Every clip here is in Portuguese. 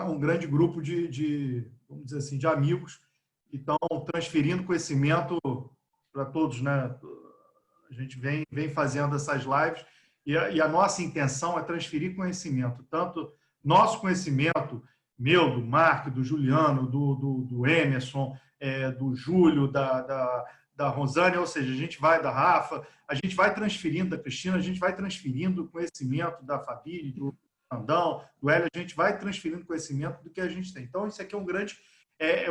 um grande grupo vamos dizer assim, de amigos que estão transferindo conhecimento para todos, né? A gente vem fazendo essas lives e a nossa intenção é transferir conhecimento, tanto nosso conhecimento, meu, do Mark, do Juliano, do Emerson, do Júlio, da Rosane, ou seja, a gente vai, da Rafa, a gente vai transferindo, da Cristina, a gente vai transferindo o conhecimento da Fabi, do Andão, do Hélio, a gente vai transferindo conhecimento do que a gente tem. Então, isso aqui é um grande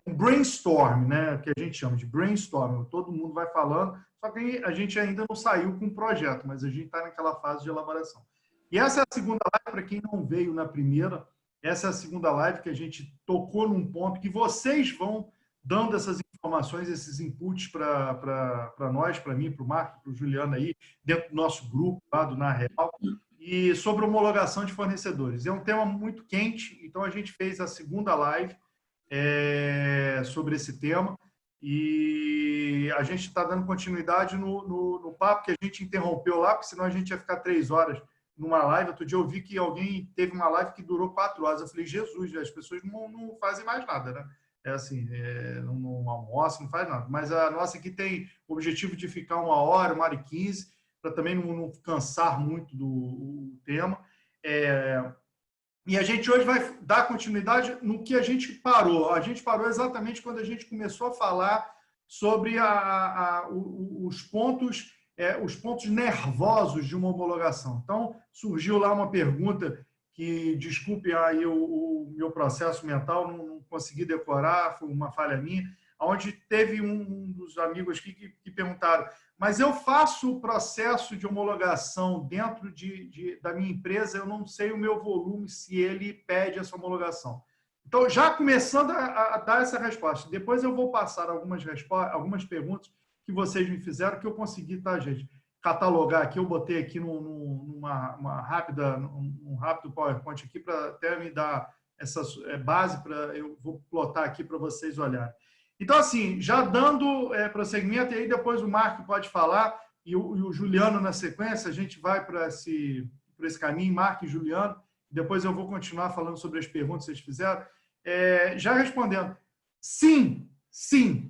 um brainstorm, né, que a gente chama de brainstorm. Todo mundo vai falando, só que a gente ainda não saiu com o projeto, mas a gente está naquela fase de elaboração. E essa é a segunda live, para quem não veio na primeira, essa é a segunda live que a gente tocou num ponto que vocês vão dando essas informações, esses inputs para nós, para mim, para o Marco, para o Juliano aí, dentro do nosso grupo lá do Na Real, e sobre homologação de fornecedores. É um tema muito quente, então a gente fez a segunda live sobre esse tema e a gente está dando continuidade no papo que a gente interrompeu lá, porque senão a gente ia ficar 3 horas numa live. Outro dia eu vi que alguém teve uma live que durou 4 horas. Eu falei, Jesus, as pessoas não fazem mais nada, né? Assim, não almoçam, não faz nada. Mas a nossa aqui tem o objetivo de ficar 1 hora, 1h15, para também não cansar muito do tema. E a gente hoje vai dar continuidade no que a gente parou. A gente parou exatamente quando a gente começou a falar sobre os pontos nervosos de uma homologação. Então, surgiu lá uma pergunta que, desculpe aí o meu processo mental, não consegui decorar, foi uma falha minha, onde teve um dos amigos aqui que perguntaram, mas eu faço o processo de homologação dentro da minha empresa, eu não sei o meu volume se ele pede essa homologação. Então, já começando a dar essa resposta, depois eu vou passar algumas perguntas que vocês me fizeram, que eu consegui, tá, gente? Catalogar aqui, eu botei aqui um rápido PowerPoint aqui para até me dar essa base, eu vou plotar aqui para vocês olharem. Então, assim, já dando prosseguimento, e aí depois o Marco pode falar, e o Juliano na sequência, a gente vai para esse caminho, Marco e Juliano, depois eu vou continuar falando sobre as perguntas que vocês fizeram. Já respondendo, sim,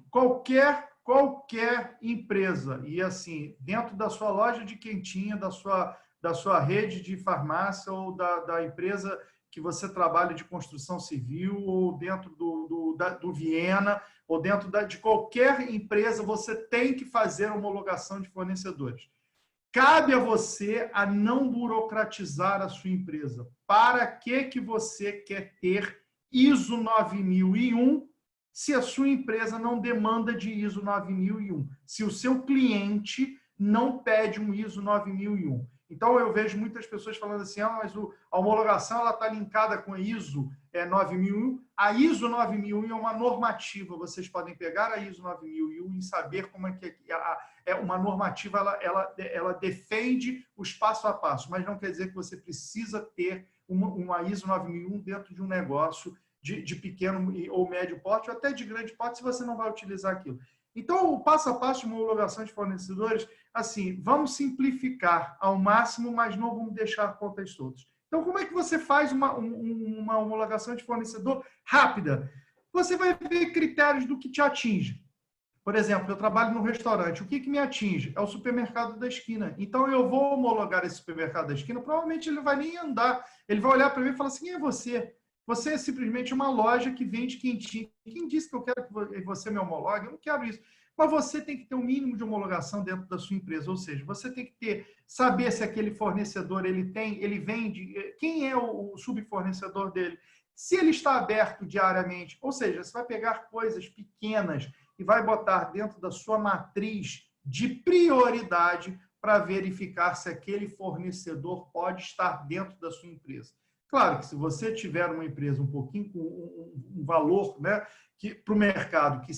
qualquer empresa, e assim, dentro da sua loja de quentinha, da sua rede de farmácia ou da empresa que você trabalha de construção civil, ou dentro do Viena, ou dentro de qualquer empresa, você tem que fazer homologação de fornecedores. Cabe a você a não burocratizar a sua empresa. Para que você quer ter ISO 9001 se a sua empresa não demanda de ISO 9001? Se o seu cliente não pede um ISO 9001? Então, eu vejo muitas pessoas falando assim, mas a homologação está linkada com a ISO 9001. A ISO 9001 é uma normativa. Vocês podem pegar a ISO 9001 e saber como é que uma normativa ela defende os passo a passo, mas não quer dizer que você precisa ter uma ISO 9001 dentro de um negócio de pequeno ou médio porte, ou até de grande porte, se você não vai utilizar aquilo. Então, o passo a passo de uma homologação de fornecedores, assim, vamos simplificar ao máximo, mas não vamos deixar pontas soltas. Então, como é que você faz uma homologação de fornecedor rápida? Você vai ver critérios do que te atinge. Por exemplo, eu trabalho no restaurante. O que me atinge? É o supermercado da esquina. Então, eu vou homologar esse supermercado da esquina, provavelmente ele não vai nem andar. Ele vai olhar para mim e falar assim, quem é você? Você é simplesmente uma loja que vende quentinho. Quem disse que eu quero que você me homologue? Eu não quero isso. Mas você tem que ter um mínimo de homologação dentro da sua empresa. Ou seja, você tem que saber se aquele fornecedor ele vende, quem é o subfornecedor dele, se ele está aberto diariamente. Ou seja, você vai pegar coisas pequenas e vai botar dentro da sua matriz de prioridade para verificar se aquele fornecedor pode estar dentro da sua empresa. Claro que se você tiver uma empresa um pouquinho com um valor, né, para o mercado, que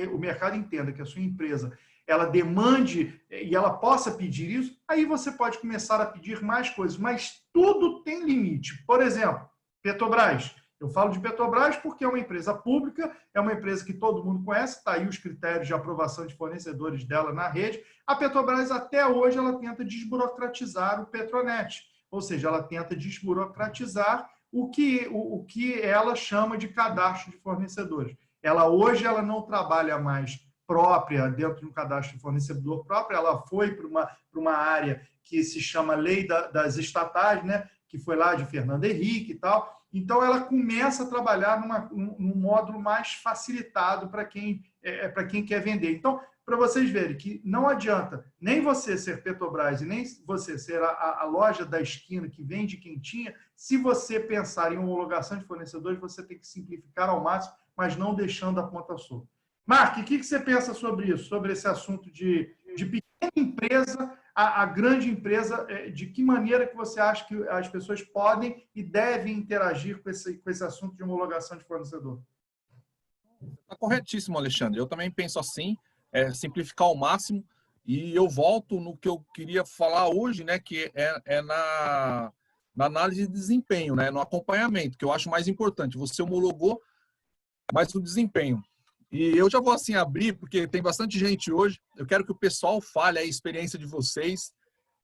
o mercado entenda que a sua empresa ela demande e ela possa pedir isso, aí você pode começar a pedir mais coisas, mas tudo tem limite. Por exemplo, Petrobras. Eu falo de Petrobras porque é uma empresa pública, é uma empresa que todo mundo conhece, está aí os critérios de aprovação de fornecedores dela na rede. A Petrobras, até hoje, ela tenta desburocratizar o Petronet. Ou seja, ela tenta desburocratizar o que ela chama de cadastro de fornecedores. Ela hoje ela não trabalha mais própria, dentro de um cadastro de fornecedor próprio, ela foi para uma área que se chama Lei das Estatais, né? Que foi lá de Fernando Henrique e tal. Então, ela começa a trabalhar num módulo mais facilitado para quem quer vender. Então, para vocês verem que não adianta nem você ser Petrobras e nem você ser a loja da esquina que vende quentinha, se você pensar em homologação de fornecedores, você tem que simplificar ao máximo, mas não deixando a ponta solta. Mark, o que você pensa sobre isso, sobre esse assunto de pequena empresa a grande empresa? De que maneira que você acha que as pessoas podem e devem interagir com esse assunto de homologação de fornecedor? Está corretíssimo, Alexandre. Eu também penso assim, simplificar ao máximo. E eu volto no que eu queria falar hoje, né, que na análise de desempenho, né, no acompanhamento, que eu acho mais importante. Você homologou, mas o desempenho. E eu já vou assim abrir, porque tem bastante gente hoje. Eu quero que o pessoal fale a experiência de vocês.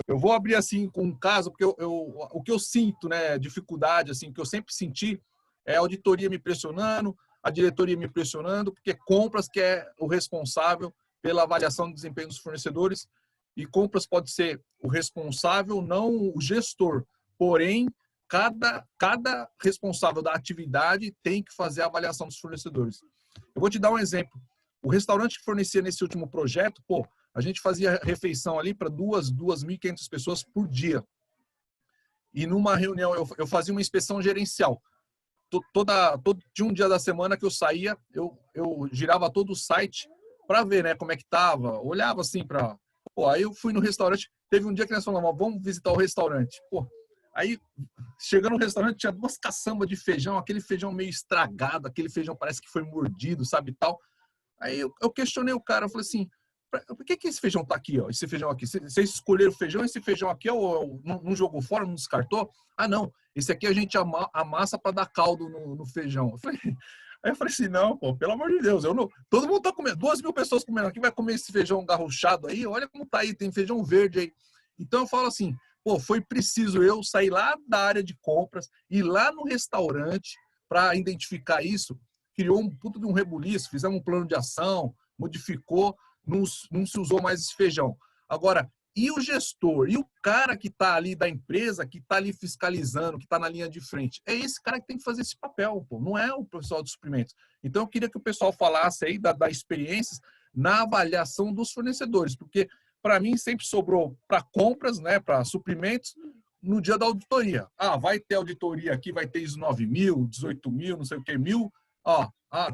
Eu vou abrir assim com um caso, porque o que eu sinto, né, dificuldade, assim, que eu sempre senti, é a auditoria me pressionando, a diretoria me pressionando, porque compras que é o responsável pela avaliação do desempenho dos fornecedores, e compras pode ser o responsável, não o gestor. Porém, cada responsável da atividade tem que fazer a avaliação dos fornecedores. Eu vou te dar um exemplo. O restaurante que fornecia nesse último projeto, pô, a gente fazia refeição ali para 2.500 pessoas por dia. E numa reunião, eu fazia uma inspeção gerencial. Tinha um dia da semana que eu saía, eu girava todo o site para ver, né, como é que estava. Olhava assim para... Pô, aí eu fui no restaurante, teve um dia que nós falamos, vamos visitar o restaurante. Pô, aí, chegando no restaurante, tinha 2 caçambas de feijão, aquele feijão meio estragado, aquele feijão parece que foi mordido, sabe, tal. Aí eu questionei o cara, eu falei assim, por que esse feijão tá aqui, ó? Esse feijão aqui, vocês escolheram o feijão, esse feijão aqui não jogou fora, não descartou? Ah, não, esse aqui a gente amassa para dar caldo no feijão. Aí eu falei assim, não, pô, pelo amor de Deus, todo mundo tá comendo, 2.000 pessoas comendo aqui, vai comer esse feijão garruchado aí, olha como tá aí, tem feijão verde aí. Então eu falo assim, pô, foi preciso eu sair lá da área de compras, ir lá no restaurante para identificar isso, criou um puto de um rebuliço, fizemos um plano de ação, modificou, não se usou mais esse feijão. Agora, e o gestor? E o cara que está ali da empresa, que está ali fiscalizando, que está na linha de frente? É esse cara que tem que fazer esse papel, pô, não é o pessoal de suprimentos. Então, eu queria que o pessoal falasse aí das experiências na avaliação dos fornecedores, porque, para mim, sempre sobrou para compras, né, para suprimentos, no dia da auditoria. Ah, vai ter auditoria aqui, vai ter 9.000, 18.000, não sei o que, 1.000.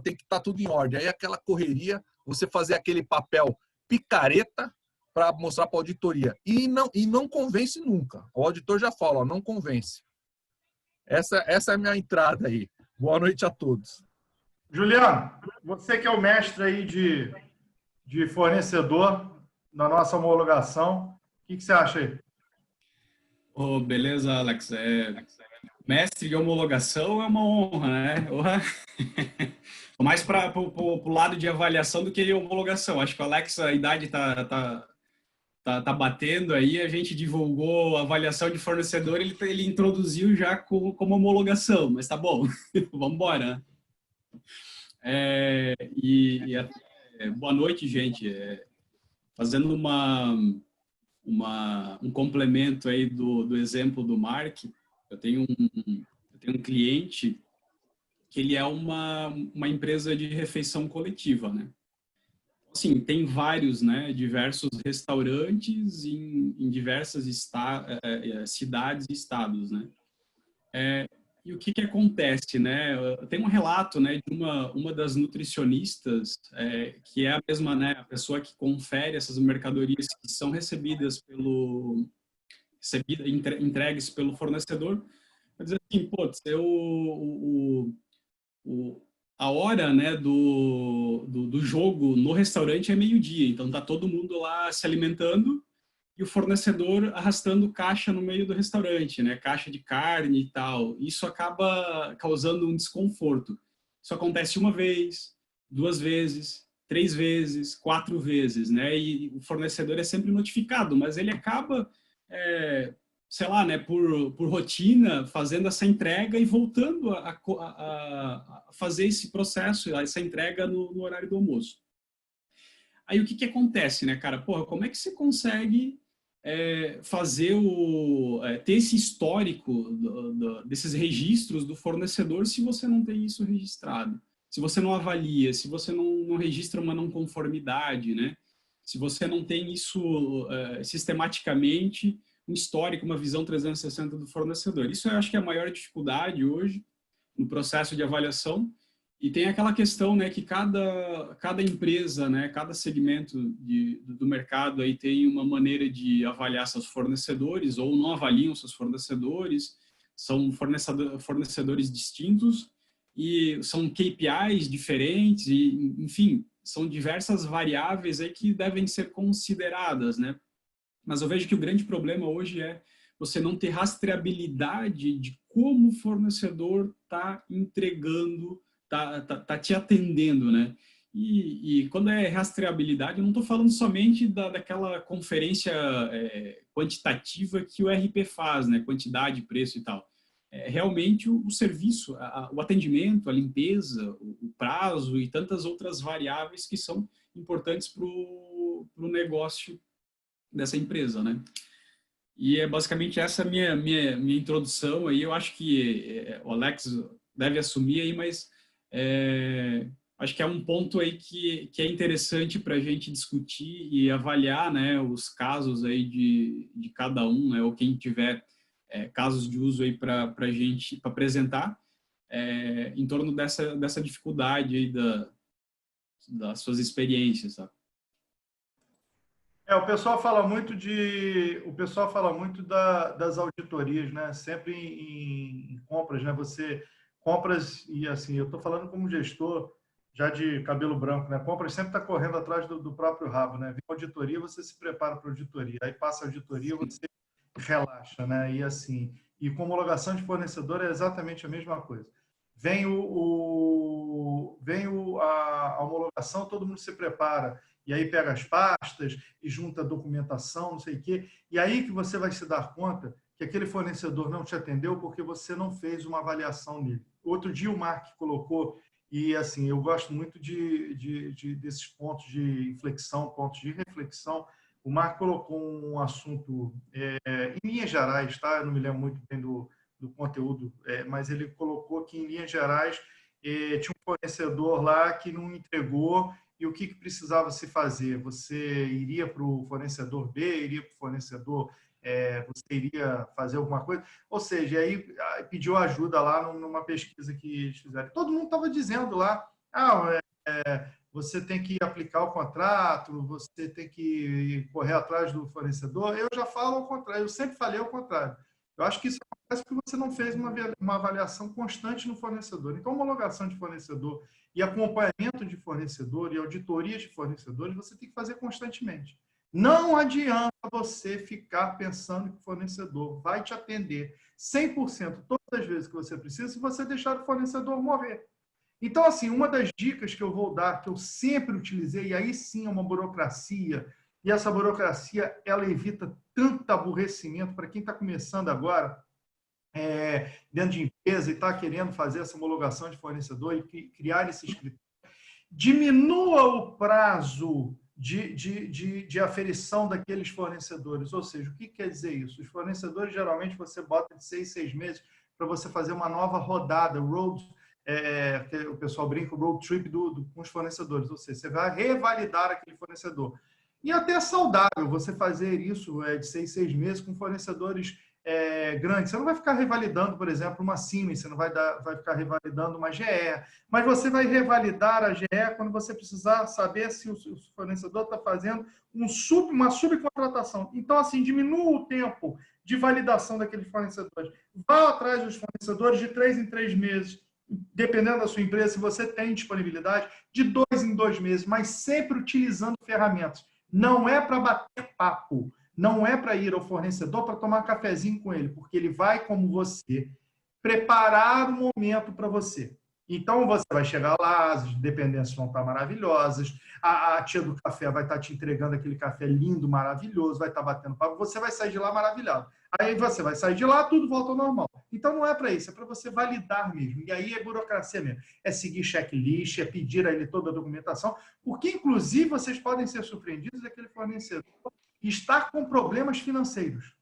Tem que estar tudo em ordem. Aí aquela correria, você fazer aquele papel picareta para mostrar para a auditoria. E não convence nunca. O auditor já fala, ó, não convence. Essa é a minha entrada aí. Boa noite a todos. Juliano, você que é o mestre aí de fornecedor na nossa homologação, o que você acha aí? Oh, beleza, Alex. Mestre de homologação é uma honra, né? Mais para o lado de avaliação do que de homologação. Acho que o Alex, a idade tá batendo aí. A gente divulgou a avaliação de fornecedor, ele introduziu já como homologação, mas tá bom, vamos embora. Boa noite, gente. Fazendo um complemento aí do exemplo do Mark, eu tenho um cliente que ele é uma empresa de refeição coletiva, né? Assim, tem vários, né, diversos restaurantes em diversas cidades e estados, né? E o que acontece, né? Tem um relato, né, de uma das nutricionistas, que é a mesma, né, a pessoa que confere essas mercadorias que são entregues pelo fornecedor, vai dizer assim, putz, a hora, né, do jogo no restaurante é meio-dia, então tá todo mundo lá se alimentando e o fornecedor arrastando caixa no meio do restaurante, né, caixa de carne e tal. Isso acaba causando um desconforto. Isso acontece 1 vez, 2 vezes, 3 vezes, 4 vezes, né, e o fornecedor é sempre notificado, mas ele acaba sei lá, né, por rotina, fazendo essa entrega e voltando a fazer esse processo, essa entrega no horário do almoço. Aí o que acontece, né, cara? Porra, como é que você consegue fazer ter esse histórico desses registros do fornecedor se você não tem isso registrado? Se você não avalia, se você não registra uma não conformidade, né? Se você não tem isso sistematicamente, um histórico, uma visão 360 do fornecedor. Isso eu acho que é a maior dificuldade hoje no processo de avaliação. E tem aquela questão, né, que cada empresa, né, cada segmento do mercado aí tem uma maneira de avaliar seus fornecedores ou não avaliam seus fornecedores, são fornecedores distintos e são KPIs diferentes e, enfim, são diversas variáveis aí que devem ser consideradas, né? Mas eu vejo que o grande problema hoje é você não ter rastreabilidade de como o fornecedor está entregando, tá te atendendo, né? E quando é rastreabilidade, eu não estou falando somente daquela conferência quantitativa que o RP faz, né? Quantidade, preço e tal. É realmente o serviço, o atendimento, a limpeza, o prazo e tantas outras variáveis que são importantes para o negócio dessa empresa, né? E é basicamente essa minha introdução aí. Eu acho que o Alex deve assumir aí, mas acho que é um ponto aí que é interessante para a gente discutir e avaliar, né, os casos aí de cada um, né, ou quem tiver casos de uso aí para a gente apresentar em torno dessa dificuldade aí das suas experiências, tá? O pessoal fala muito das auditorias, né? Sempre em compras, né? Você compras e assim, eu estou falando como gestor já de cabelo branco, né? Compras sempre está correndo atrás do próprio rabo, né? Vem auditoria, você se prepara para a auditoria, aí passa a auditoria, você relaxa, né? E assim, e com homologação de fornecedor é exatamente a mesma coisa. Vem a homologação, todo mundo se prepara. E aí pega as pastas e junta a documentação, não sei o quê. E aí que você vai se dar conta que aquele fornecedor não te atendeu porque você não fez uma avaliação nele. Outro dia o Mark colocou, e assim, eu gosto muito desses pontos de inflexão, pontos de reflexão. O Mark colocou um assunto em linhas gerais, tá? Eu não me lembro muito bem do conteúdo, mas ele colocou que, em linhas gerais, tinha um fornecedor lá que não entregou. E o que precisava se fazer? Você iria para o fornecedor B, iria para o fornecedor, você iria fazer alguma coisa? Ou seja, aí pediu ajuda lá numa pesquisa que eles fizeram. Todo mundo estava dizendo lá, você tem que aplicar o contrato, você tem que correr atrás do fornecedor. Eu já falo ao contrário, eu sempre falei ao contrário. Eu acho que isso acontece porque você não fez uma avaliação constante no fornecedor. Então, homologação de fornecedor e acompanhamento de fornecedor e auditoria de fornecedores, você tem que fazer constantemente. Não adianta você ficar pensando que o fornecedor vai te atender 100% todas as vezes que você precisa se você deixar o fornecedor morrer. Então, assim, uma das dicas que eu vou dar, que eu sempre utilizei, e aí sim é uma burocracia, e essa burocracia, ela evita tanto aborrecimento para quem está começando agora, dentro de empresa e está querendo fazer essa homologação de fornecedor e criar esse escritório. Diminua o prazo de aferição daqueles fornecedores. Ou seja, o que quer dizer isso? Os fornecedores, geralmente, você bota de 6 meses para você fazer uma nova rodada, que o pessoal brinca, o road trip com os fornecedores. Ou seja, você vai revalidar aquele fornecedor. E até é saudável você fazer isso de 6 meses com fornecedores grandes. Você não vai ficar revalidando, por exemplo, uma Siemens, você não vai ficar revalidando uma GE, mas você vai revalidar a GE quando você precisar saber se o fornecedor está fazendo uma subcontratação. Então, assim, diminua o tempo de validação daqueles fornecedores. Vá atrás dos fornecedores de 3 em 3 meses, dependendo da sua empresa, se você tem disponibilidade, de 2 em 2 meses, mas sempre utilizando ferramentas. Não é para bater papo, não é para ir ao fornecedor para tomar cafezinho com ele, porque ele vai, como você, preparar o momento para você. Então, você vai chegar lá, as dependências vão estar maravilhosas, a tia do café vai estar te entregando aquele café lindo, maravilhoso, vai estar batendo papo, você vai sair de lá maravilhado. Aí você vai sair de lá, tudo volta ao normal. Então, não é para isso, é para você validar mesmo. E aí é burocracia mesmo. É seguir checklist, é pedir a ele toda a documentação, porque, inclusive, vocês podem ser surpreendidos daquele fornecedor estar com problemas financeiros.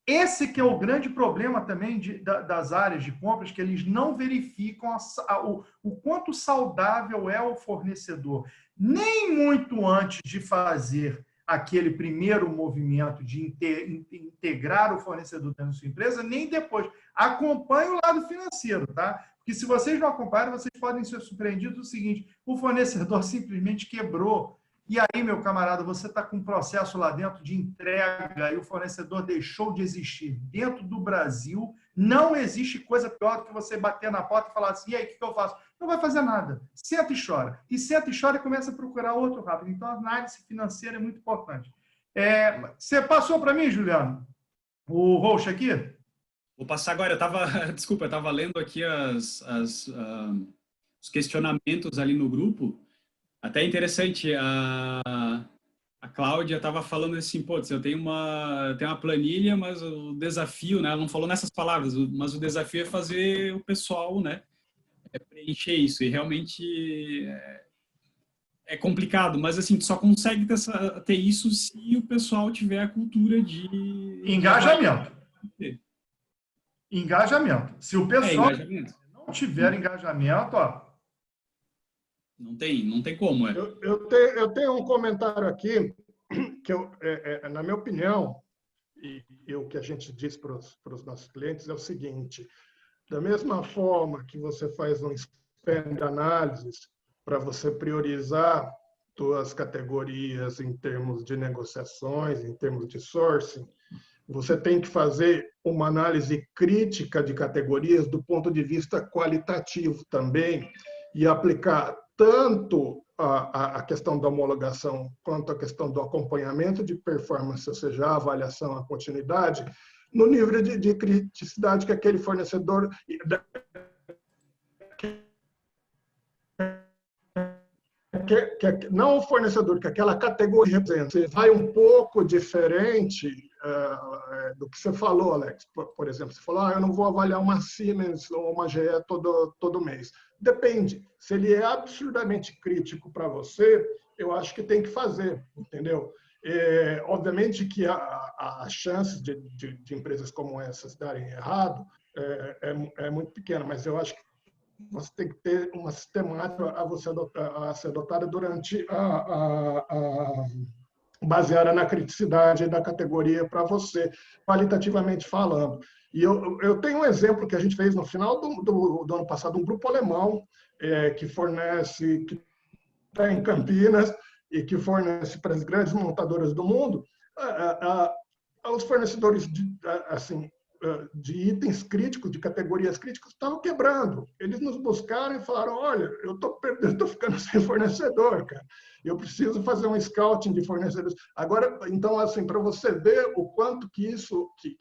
Esse que é o grande problema também das áreas de compras, que eles não verificam o quanto saudável é o fornecedor. Nem muito antes de fazer aquele primeiro movimento de integrar o fornecedor dentro da sua empresa, nem depois. Acompanhe o lado financeiro, tá? Porque se vocês não acompanharem, vocês podem ser surpreendidos do seguinte: o fornecedor simplesmente quebrou. E aí, meu camarada, você está com um processo lá dentro de entrega e o fornecedor deixou de existir. Dentro do Brasil, não existe coisa pior do que você bater na porta e falar assim: e aí, o que eu faço? Não vai fazer nada. Senta e chora. E senta e chora e começa a procurar outro rápido. Então, a análise financeira é muito importante. Você passou para mim, Juliano, o roxo aqui? Vou passar agora. Desculpa, eu estava lendo aqui os questionamentos ali no grupo. Até interessante, a Cláudia estava falando assim, pô, eu tenho uma planilha, mas o desafio, né, ela não falou nessas palavras, mas o desafio é fazer o pessoal, né, preencher isso, e realmente é complicado, mas assim, tu só consegue ter isso se o pessoal tiver a cultura de engajamento. Engajamento. Se o pessoal não tiver engajamento, ó, não tem como. Eu tenho um comentário aqui que, na minha opinião, e o que a gente diz para os nossos clientes é o seguinte: da mesma forma que você faz um spend analysis para você priorizar suas categorias em termos de negociações, em termos de sourcing, você tem que fazer uma análise crítica de categorias do ponto de vista qualitativo também e aplicar tanto a questão da homologação quanto a questão do acompanhamento de performance, ou seja, a avaliação, a continuidade, no nível de criticidade que aquele fornecedor... não o fornecedor, que aquela categoria representa. Você vai um pouco diferente do que você falou, Alex. Por exemplo, você falou, eu não vou avaliar uma Siemens ou uma GE todo mês. Depende. Se ele é absurdamente crítico para você, eu acho que tem que fazer, entendeu? Obviamente que as chances de empresas como essas darem errado é muito pequena, mas eu acho que você tem que ter uma sistemática a ser adotada durante baseada na criticidade da categoria para você, qualitativamente falando. E eu tenho um exemplo que a gente fez no final do ano passado, um grupo alemão que fornece, que está em Campinas e que fornece para as grandes montadoras do mundo, os fornecedores de itens críticos, de categorias críticas, estavam quebrando. Eles nos buscaram e falaram, olha, eu estou ficando sem fornecedor, cara. Eu preciso fazer um scouting de fornecedores. Agora, então, assim, para você ver o quanto que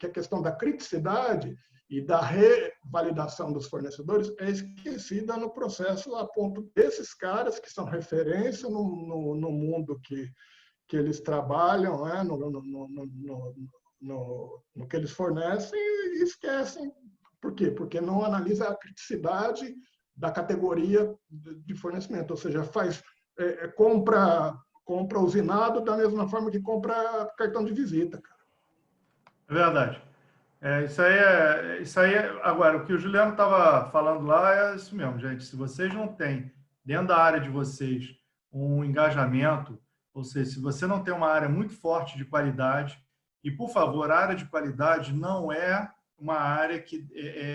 a questão da criticidade e da revalidação dos fornecedores é esquecida no processo a ponto desses caras que são referência no mundo que eles trabalham, né? no que eles fornecem e esquecem. Por quê? Porque não analisa a criticidade da categoria de fornecimento, ou seja, compra usinado da mesma forma que compra cartão de visita, cara. É verdade. Isso aí agora, o que o Juliano estava falando lá é isso mesmo, gente. Se vocês não têm, dentro da área de vocês, um engajamento, ou seja, se você não tem uma área muito forte de qualidade, e, por favor, a área de qualidade não é uma área que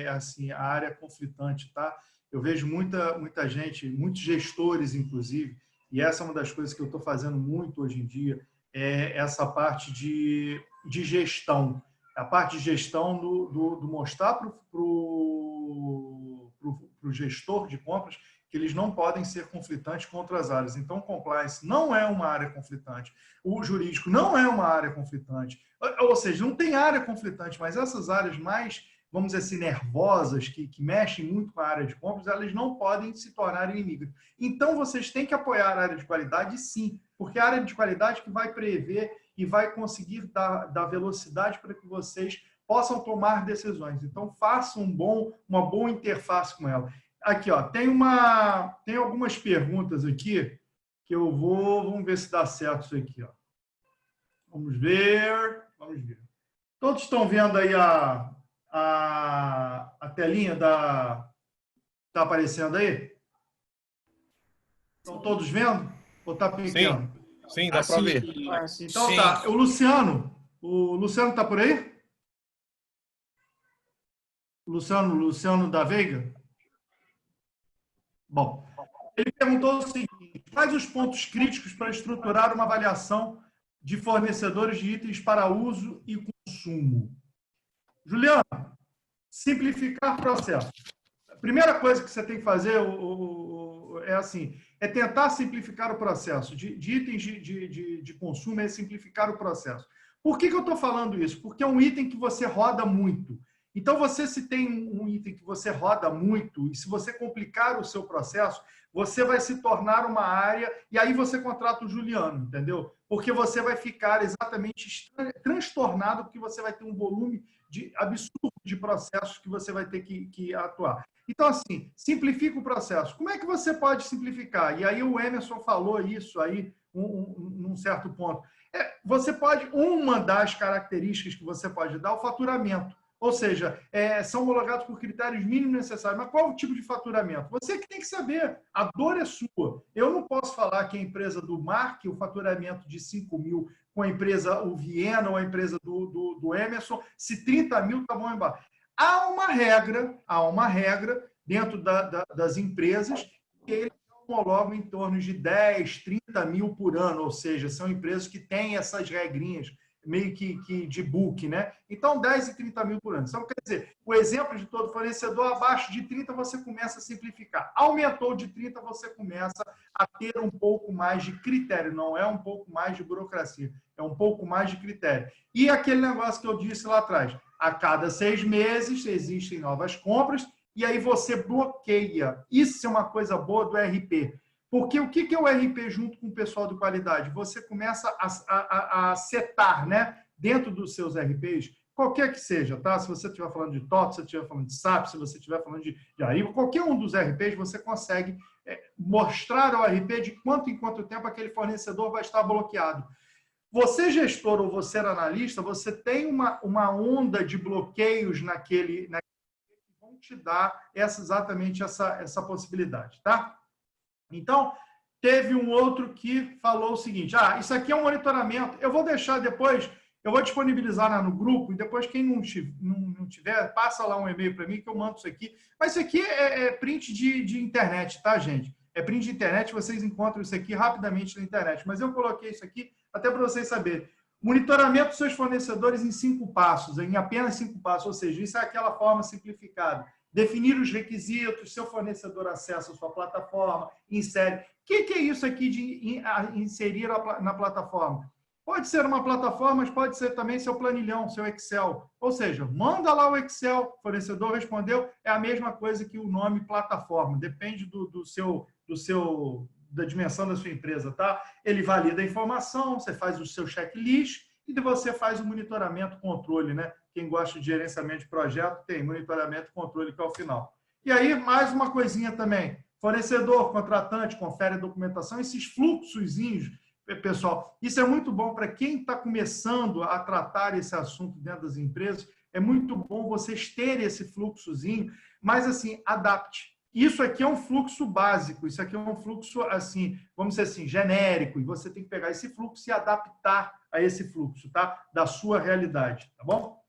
assim, a área conflitante, tá? Eu vejo muita gente, muitos gestores, inclusive, e essa é uma das coisas que eu estou fazendo muito hoje em dia, é essa parte de gestão. A parte de gestão do mostrar para o gestor de compras que eles não podem ser conflitantes com outras áreas. Então, o compliance não é uma área conflitante, o jurídico não é uma área conflitante, ou seja, não tem área conflitante, mas essas áreas mais vamos dizer assim, nervosas, que mexem muito com a área de compras, elas não podem se tornar inimigas. Então, vocês têm que apoiar a área de qualidade, sim, porque a área de qualidade que vai prever e vai conseguir dar velocidade para que vocês possam tomar decisões. Então, façam uma boa interface com ela. Aqui, ó, tem algumas perguntas aqui que vamos ver se dá certo isso aqui, ó. Vamos ver. Todos estão vendo aí a telinha está aparecendo aí? Estão todos vendo? Ou está pequeno? Sim, dá para ver. Então Sim. tá. O Luciano está por aí? Luciano da Veiga? Bom, ele perguntou o seguinte: quais os pontos críticos para estruturar uma avaliação de fornecedores de itens para uso e consumo? Juliano, simplificar processo. A primeira coisa que você tem que fazer é tentar simplificar o processo. De itens de consumo é simplificar o processo. Por que eu estou falando isso? Porque é um item que você roda muito. Então, se tem um item que você roda muito, e se você complicar o seu processo, você vai se tornar uma área, e aí você contrata o Juliano, entendeu? Porque você vai ficar exatamente transtornado, porque você vai ter um volume absurdo de processos que você vai ter que atuar. Então, assim, simplifica o processo. Como é que você pode simplificar? E aí o Emerson falou isso aí, num certo ponto. Você pode, uma das características que você pode dar é o faturamento. Ou seja, são homologados por critérios mínimos necessários. Mas qual o tipo de faturamento? Você que tem que saber. A dor é sua. Eu não posso falar que a empresa do Mark, o faturamento de 5 mil, com a empresa o Viena ou a empresa do Emerson, se 30 mil está bom embaixo. Há uma regra dentro das empresas que eles homologam em torno de 10, 30 mil por ano. Ou seja, são empresas que têm essas regrinhas meio que de book, né? Então, 10 e 30 mil por ano. Então, quer dizer, o exemplo de todo fornecedor, abaixo de 30, você começa a simplificar. Aumentou de 30, você começa a ter um pouco mais de critério. Não é um pouco mais de burocracia, é um pouco mais de critério. E aquele negócio que eu disse lá atrás, a cada 6 meses existem novas compras e aí você bloqueia. Isso é uma coisa boa do RP. Porque o que é o RP junto com o pessoal de qualidade? Você começa a setar, né, dentro dos seus RPs, qualquer que seja, tá? Se você estiver falando de TOP, se você estiver falando de SAP, se você estiver falando de Ariba, qualquer um dos RPs, você consegue mostrar ao RP de quanto em quanto tempo aquele fornecedor vai estar bloqueado. Você, gestor, ou você, analista, você tem uma onda de bloqueios naquele que vão te dar exatamente essa possibilidade, tá? Então, teve um outro que falou o seguinte: isso aqui é um monitoramento, eu vou deixar depois, eu vou disponibilizar no grupo, e depois quem não tiver, passa lá um e-mail para mim que eu mando isso aqui. Mas isso aqui é print de internet, tá, gente? É print de internet, vocês encontram isso aqui rapidamente na internet. Mas eu coloquei isso aqui até para vocês saberem. Monitoramento dos seus fornecedores em 5 passos, em apenas 5 passos, ou seja, isso é aquela forma simplificada. Definir os requisitos, seu fornecedor acessa a sua plataforma, insere. O que é isso aqui de inserir na plataforma? Pode ser uma plataforma, mas pode ser também seu planilhão, seu Excel. Ou seja, manda lá o Excel, o fornecedor respondeu, é a mesma coisa que o nome plataforma, depende da dimensão da sua empresa, tá? Ele valida a informação, você faz o seu checklist e você faz o monitoramento, controle, né? Quem gosta de gerenciamento de projeto tem monitoramento e controle que é o final. E aí, mais uma coisinha também. Fornecedor, contratante, confere a documentação, esses fluxozinhos, pessoal, isso é muito bom para quem está começando a tratar esse assunto dentro das empresas. É muito bom vocês terem esse fluxozinho, mas assim, adapte. Isso aqui é um fluxo básico, isso aqui é um fluxo, assim, vamos dizer assim, genérico, e você tem que pegar esse fluxo e adaptar a esse fluxo, tá? Da sua realidade, tá bom?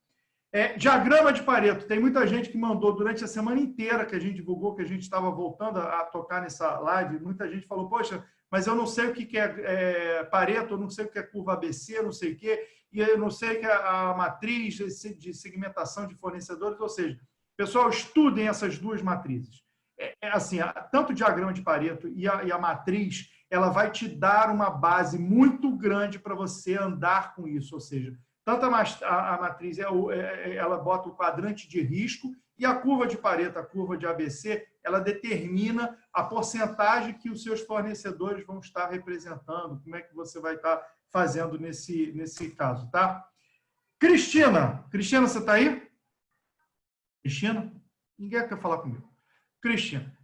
Diagrama de Pareto. Tem muita gente que mandou durante a semana inteira que a gente divulgou, que a gente estava voltando a tocar nessa live, muita gente falou, poxa, mas eu não sei o que é Pareto, eu não sei o que é curva ABC, não sei o quê, e eu não sei o que é a matriz de segmentação de fornecedores, ou seja, pessoal, estudem essas duas matrizes. Assim, tanto o diagrama de Pareto e a matriz, ela vai te dar uma base muito grande para você andar com isso, ou seja, tanto a matriz ela bota o quadrante de risco e a curva de Pareto, a curva de ABC, ela determina a porcentagem que os seus fornecedores vão estar representando, como é que você vai estar fazendo nesse caso, tá? Cristina, você está aí? Cristina? Ninguém quer falar comigo.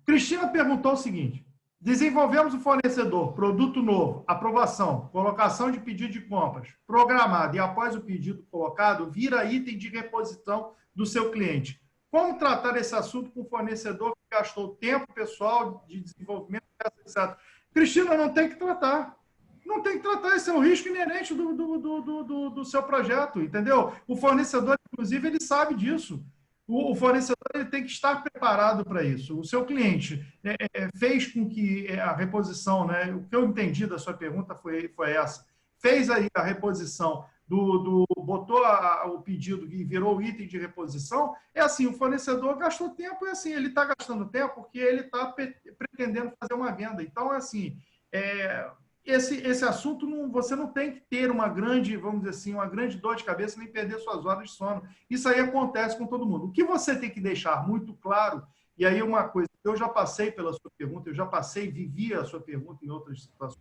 Cristina perguntou o seguinte: desenvolvemos o fornecedor, produto novo, aprovação, colocação de pedido de compras, programado e após o pedido colocado, vira item de reposição do seu cliente. Como tratar esse assunto com o fornecedor que gastou tempo pessoal de desenvolvimento, etc. Cristina, não tem que tratar. Não tem que tratar, esse é um risco inerente do seu projeto, entendeu? O fornecedor, inclusive, ele sabe disso. O fornecedor ele tem que estar preparado para isso. O seu cliente fez com que a reposição, né, o que eu entendi da sua pergunta foi essa, fez aí a reposição, botou o pedido e virou o item de reposição, é assim, o fornecedor gastou tempo, é assim, ele está gastando tempo porque ele está pretendendo fazer uma venda. Então, é assim, esse assunto você não tem que ter uma grande, vamos dizer assim, uma grande dor de cabeça nem perder suas horas de sono. Isso aí acontece com todo mundo. O que você tem que deixar muito claro, e aí uma coisa, eu já passei pela sua pergunta, vivi a sua pergunta em outras situações,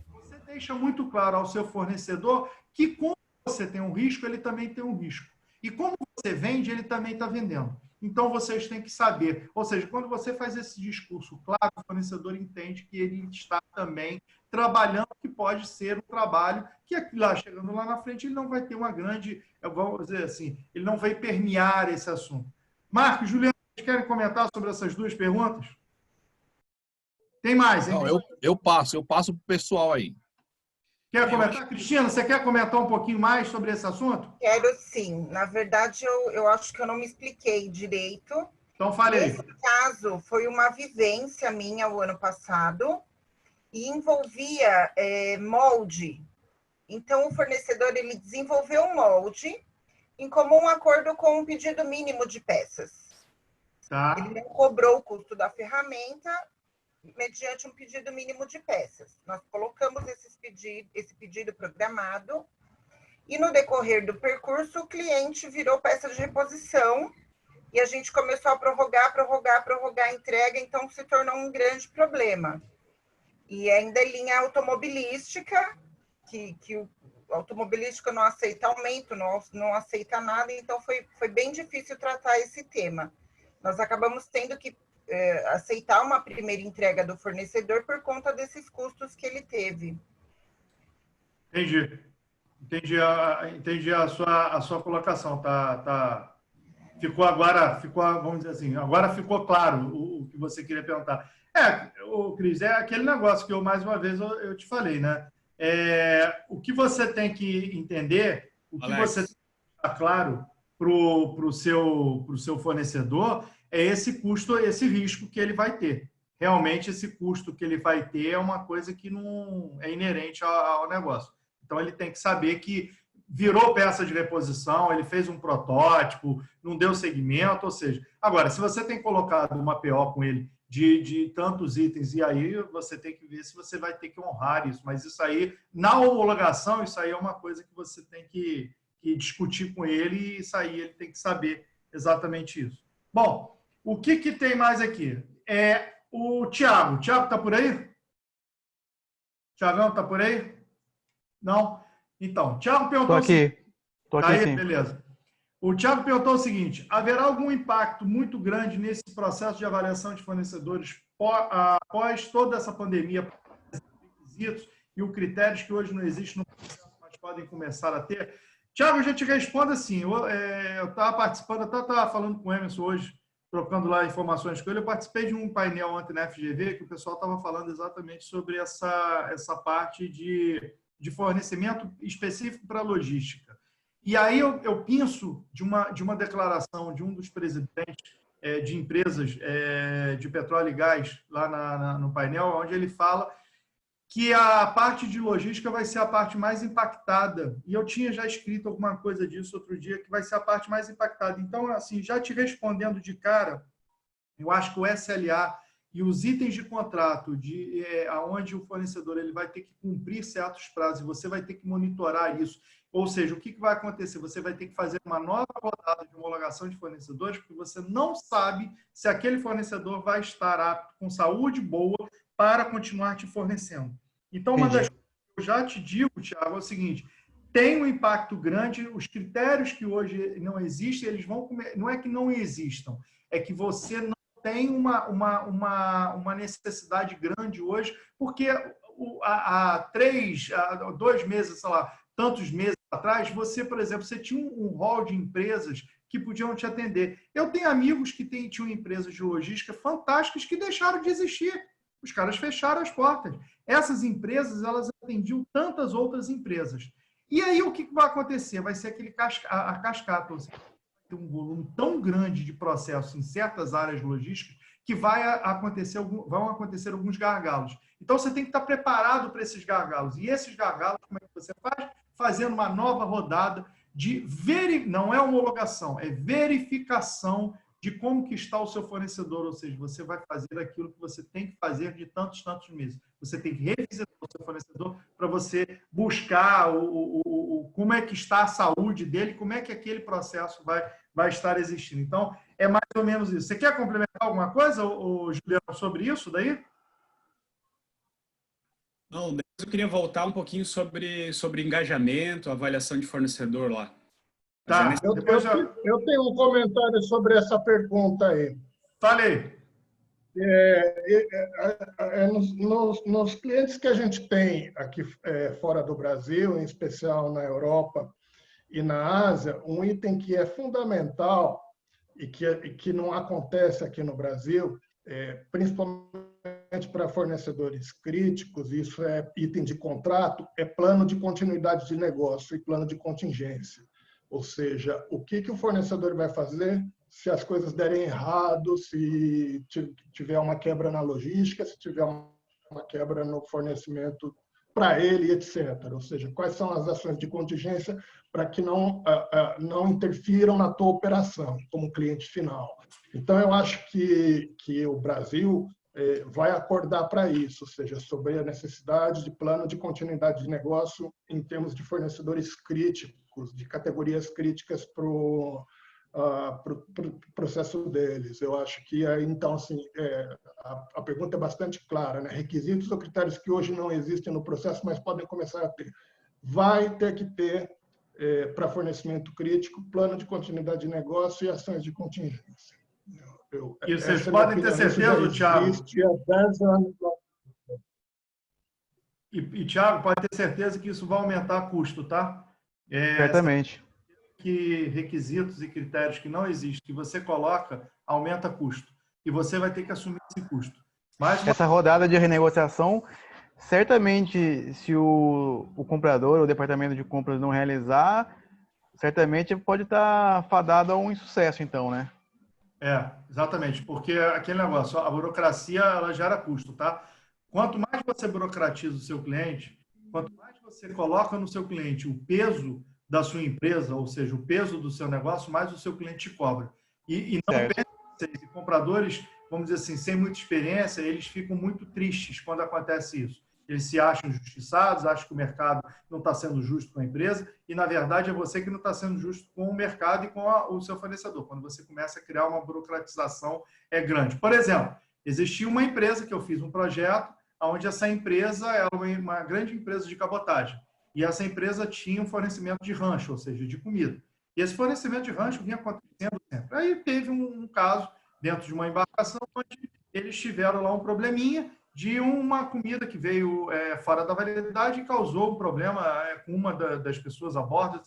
você deixa muito claro ao seu fornecedor que como você tem um risco, ele também tem um risco. E como você vende, ele também está vendendo. Então, vocês têm que saber. Ou seja, quando você faz esse discurso claro, o fornecedor entende que ele está também trabalhando, que pode ser um trabalho que, lá chegando lá na frente, ele não vai ter uma grande, vamos dizer assim, ele não vai permear esse assunto. Marcos, Juliana, vocês querem comentar sobre essas duas perguntas? Tem mais, hein? Não, eu passo para o pessoal aí. Quer comentar? Cristina, você quer comentar um pouquinho mais sobre esse assunto? Quero sim. Na verdade, eu acho que eu não me expliquei direito. Então, fale aí. Nesse caso, foi uma vivência minha o ano passado e envolvia molde. Então, o fornecedor ele desenvolveu um molde em comum acordo com um pedido mínimo de peças. Tá. Ele não cobrou o custo da ferramenta mediante um pedido mínimo de peças. Nós colocamos esse pedido programado e no decorrer do percurso o cliente virou peça de reposição e a gente começou a prorrogar a entrega, então se tornou um grande problema. E ainda em linha automobilística, que o automobilística não aceita aumento, não aceita nada, então foi bem difícil tratar esse tema. Nós acabamos tendo que aceitar uma primeira entrega do fornecedor por conta desses custos que ele teve. Entendi a sua colocação. Vamos dizer assim, agora ficou claro o que você queria perguntar. Cris, é aquele negócio que mais uma vez eu te falei, né? O que você tem que entender, o que Alex, você tem que estar claro para o seu fornecedor é esse custo, esse risco que ele vai ter. Realmente, esse custo que ele vai ter é uma coisa que não é inerente ao negócio. Então, ele tem que saber que virou peça de reposição, ele fez um protótipo, não deu segmento, ou seja... Agora, se você tem colocado uma PO com ele de tantos itens, e aí você tem que ver se você vai ter que honrar isso. Mas isso aí, na homologação, isso aí é uma coisa que você tem que discutir com ele, e isso aí ele tem que saber exatamente isso. Bom, o que tem mais aqui? O Tiago. O Tiago está por aí? Tiagão está por aí? Não? Então, Tiago perguntou... Estou aqui, sim. Beleza. O Tiago perguntou o seguinte: haverá algum impacto muito grande nesse processo de avaliação de fornecedores após toda essa pandemia, requisitos e os critérios que hoje não existem no processo, mas podem começar a ter? Tiago, eu já te respondo assim, eu estava participando, eu estava falando com o Emerson hoje, trocando lá informações com ele, eu participei de um painel ontem na FGV, que o pessoal estava falando exatamente sobre essa parte de fornecimento específico para logística. E aí eu penso de uma declaração de um dos presidentes de empresas de petróleo e gás lá no painel, onde ele fala que a parte de logística vai ser a parte mais impactada. E eu tinha já escrito alguma coisa disso outro dia, que vai ser a parte mais impactada. Então, assim, já te respondendo de cara, eu acho que o SLA e os itens de contrato, onde o fornecedor ele vai ter que cumprir certos prazos, e você vai ter que monitorar isso, Ou seja, o que vai acontecer? Você vai ter que fazer uma nova rodada de homologação de fornecedores, porque você não sabe se aquele fornecedor vai estar apto, com saúde boa, para continuar te fornecendo. Então, uma das coisas que eu já te digo, Thiago, é o seguinte: tem um impacto grande, os critérios que hoje não existem, eles vão comer, não é que não existam, é que você não tem uma necessidade grande hoje, porque há 2 meses, sei lá, tantos meses atrás, você, por exemplo, você tinha um hall de empresas que podiam te atender. Eu tenho amigos que tinham empresas de logística fantásticas que deixaram de existir. Os caras fecharam as portas. Essas empresas, elas atendiam tantas outras empresas. E aí, o que vai acontecer? Vai ser a cascata. Ou seja, ter um volume tão grande de processos em certas áreas logísticas que vão acontecer alguns gargalos. Então, você tem que estar preparado para esses gargalos. E esses gargalos, como é que você faz? Fazendo uma nova rodada de não é homologação, é verificação de como que está o seu fornecedor, ou seja, você vai fazer aquilo que você tem que fazer de tantos meses. Você tem que revisitar o seu fornecedor para você buscar como é que está a saúde dele, como é que aquele processo vai estar existindo. Então, é mais ou menos isso. Você quer complementar alguma coisa, Juliano, sobre isso daí? Não, eu queria voltar um pouquinho sobre engajamento, avaliação de fornecedor lá. Tá. Eu tenho um comentário sobre essa pergunta aí. Falei. Nos clientes que a gente tem aqui fora do Brasil, em especial na Europa e na Ásia, um item que é fundamental e que não acontece aqui no Brasil, principalmente para fornecedores críticos, isso é item de contrato, é plano de continuidade de negócio e plano de contingência. Ou seja, o que o fornecedor vai fazer se as coisas derem errado, se tiver uma quebra na logística, se tiver uma quebra no fornecimento para ele, etc. Ou seja, quais são as ações de contingência para que não interfiram na tua operação como cliente final. Então, eu acho que o Brasil vai acordar para isso, ou seja, sobre a necessidade de plano de continuidade de negócio em termos de fornecedores críticos, de categorias críticas para o processo deles. Eu acho que, então, assim, a pergunta é bastante clara, né? Requisitos ou critérios que hoje não existem no processo, mas podem começar a ter. Vai ter que ter, para fornecimento crítico, plano de continuidade de negócio e ações de contingência. E vocês podem ter certeza, Thiago. E, Thiago, pode ter certeza que isso vai aumentar custo, tá? Certamente. Que requisitos e critérios que não existem, que você coloca, aumenta custo. E você vai ter que assumir esse custo. Essa rodada de renegociação, certamente, se o comprador, o departamento de compras não realizar, certamente pode estar fadado a um insucesso, então, né? Exatamente, porque aquele negócio, a burocracia, ela gera custo, tá? Quanto mais você burocratiza o seu cliente, quanto mais você coloca no seu cliente o peso da sua empresa, ou seja, o peso do seu negócio, mais o seu cliente te cobra. E não pense, compradores, vamos dizer assim, sem muita experiência, eles ficam muito tristes quando acontece isso. Eles se acham injustiçados, acham que o mercado não está sendo justo com a empresa, e, na verdade, é você que não está sendo justo com o mercado e com o seu fornecedor. Quando você começa a criar uma burocratização grande. Por exemplo, existia uma empresa que eu fiz um projeto, onde essa empresa era uma grande empresa de cabotagem. E essa empresa tinha um fornecimento de rancho, ou seja, de comida. E esse fornecimento de rancho vinha acontecendo sempre. Aí teve um caso dentro de uma embarcação onde eles tiveram lá um probleminha de uma comida que veio fora da validade e causou um problema com uma das pessoas a bordo.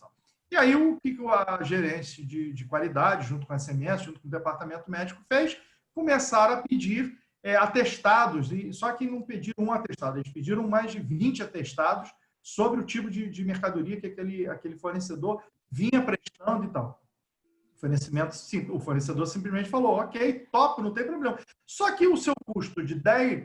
E aí o que a gerência de qualidade, junto com a SMS, junto com o departamento médico, fez? Começaram a pedir atestados, só que não pediram um atestado, eles pediram mais de 20 atestados sobre o tipo de mercadoria que aquele fornecedor vinha prestando e tal. O fornecedor simplesmente falou, ok, top, não tem problema. Só que o seu custo de 10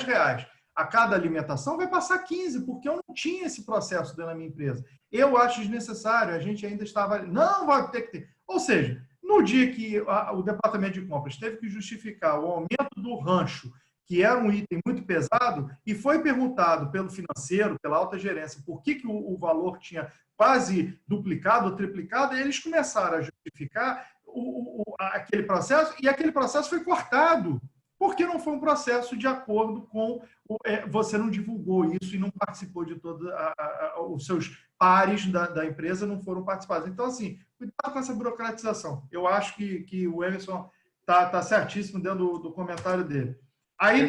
reais a cada alimentação vai passar 15, porque eu não tinha esse processo dentro da minha empresa. Eu acho desnecessário, a gente ainda estava... Não, vai ter que ter. Ou seja, no dia que o departamento de compras teve que justificar o aumento do rancho que era um item muito pesado, e foi perguntado pelo financeiro, pela alta gerência, por que o valor tinha quase duplicado ou triplicado, e eles começaram a justificar aquele processo, e aquele processo foi cortado, porque não foi um processo de acordo com... Você não divulgou isso e não participou de todos os seus pares da empresa, não foram participados. Então, assim, cuidado com essa burocratização. Eu acho que o Emerson está certíssimo dentro do comentário dele. Aí,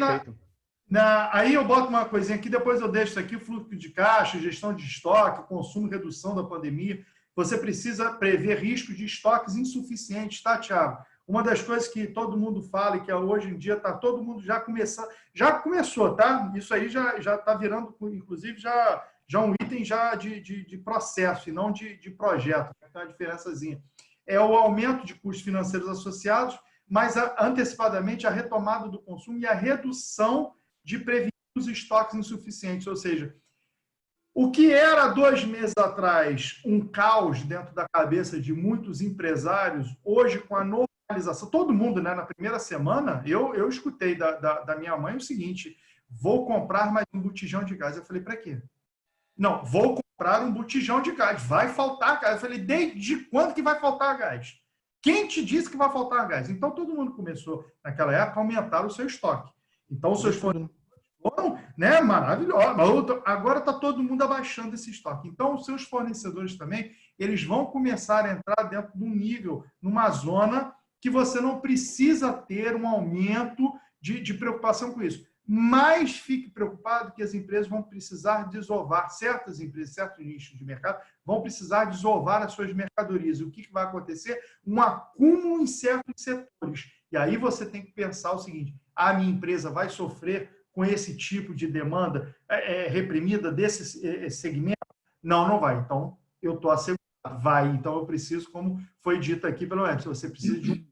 aí eu boto uma coisinha aqui, depois eu deixo isso aqui, fluxo de caixa, gestão de estoque, consumo e redução da pandemia. Você precisa prever riscos de estoques insuficientes, tá, Thiago? Uma das coisas que todo mundo fala e que hoje em dia está todo mundo já começou, tá? Isso aí já está virando, inclusive, já um item já de processo e não de projeto. Tem uma diferençazinha. É o aumento de custos financeiros associados, mas antecipadamente a retomada do consumo e a redução de prevenir os estoques insuficientes. Ou seja, o que era 2 meses atrás um caos dentro da cabeça de muitos empresários, hoje com a normalização, todo mundo, né, na primeira semana, eu escutei da minha mãe o seguinte: vou comprar mais um botijão de gás. Eu falei, para quê? Não, vou comprar um botijão de gás, vai faltar gás. Eu falei, desde quando que vai faltar gás? Quem te disse que vai faltar gás? Então, todo mundo começou, naquela época, a aumentar o seu estoque. Então, os seus fornecedores foram, né, maravilhosos. Agora está todo mundo abaixando esse estoque. Então, os seus fornecedores também, eles vão começar a entrar dentro de um nível, numa zona que você não precisa ter um aumento de preocupação com isso. Mas fique preocupado que as empresas vão precisar desovar, certas empresas, certos nichos de mercado, vão precisar desovar as suas mercadorias. E o que vai acontecer? Um acúmulo em certos setores. E aí você tem que pensar o seguinte: a minha empresa vai sofrer com esse tipo de demanda reprimida desse segmento? Não, não vai. Então, eu estou assegurado. Vai. Então, eu preciso, como foi dito aqui pelo Emerson, você precisa de uma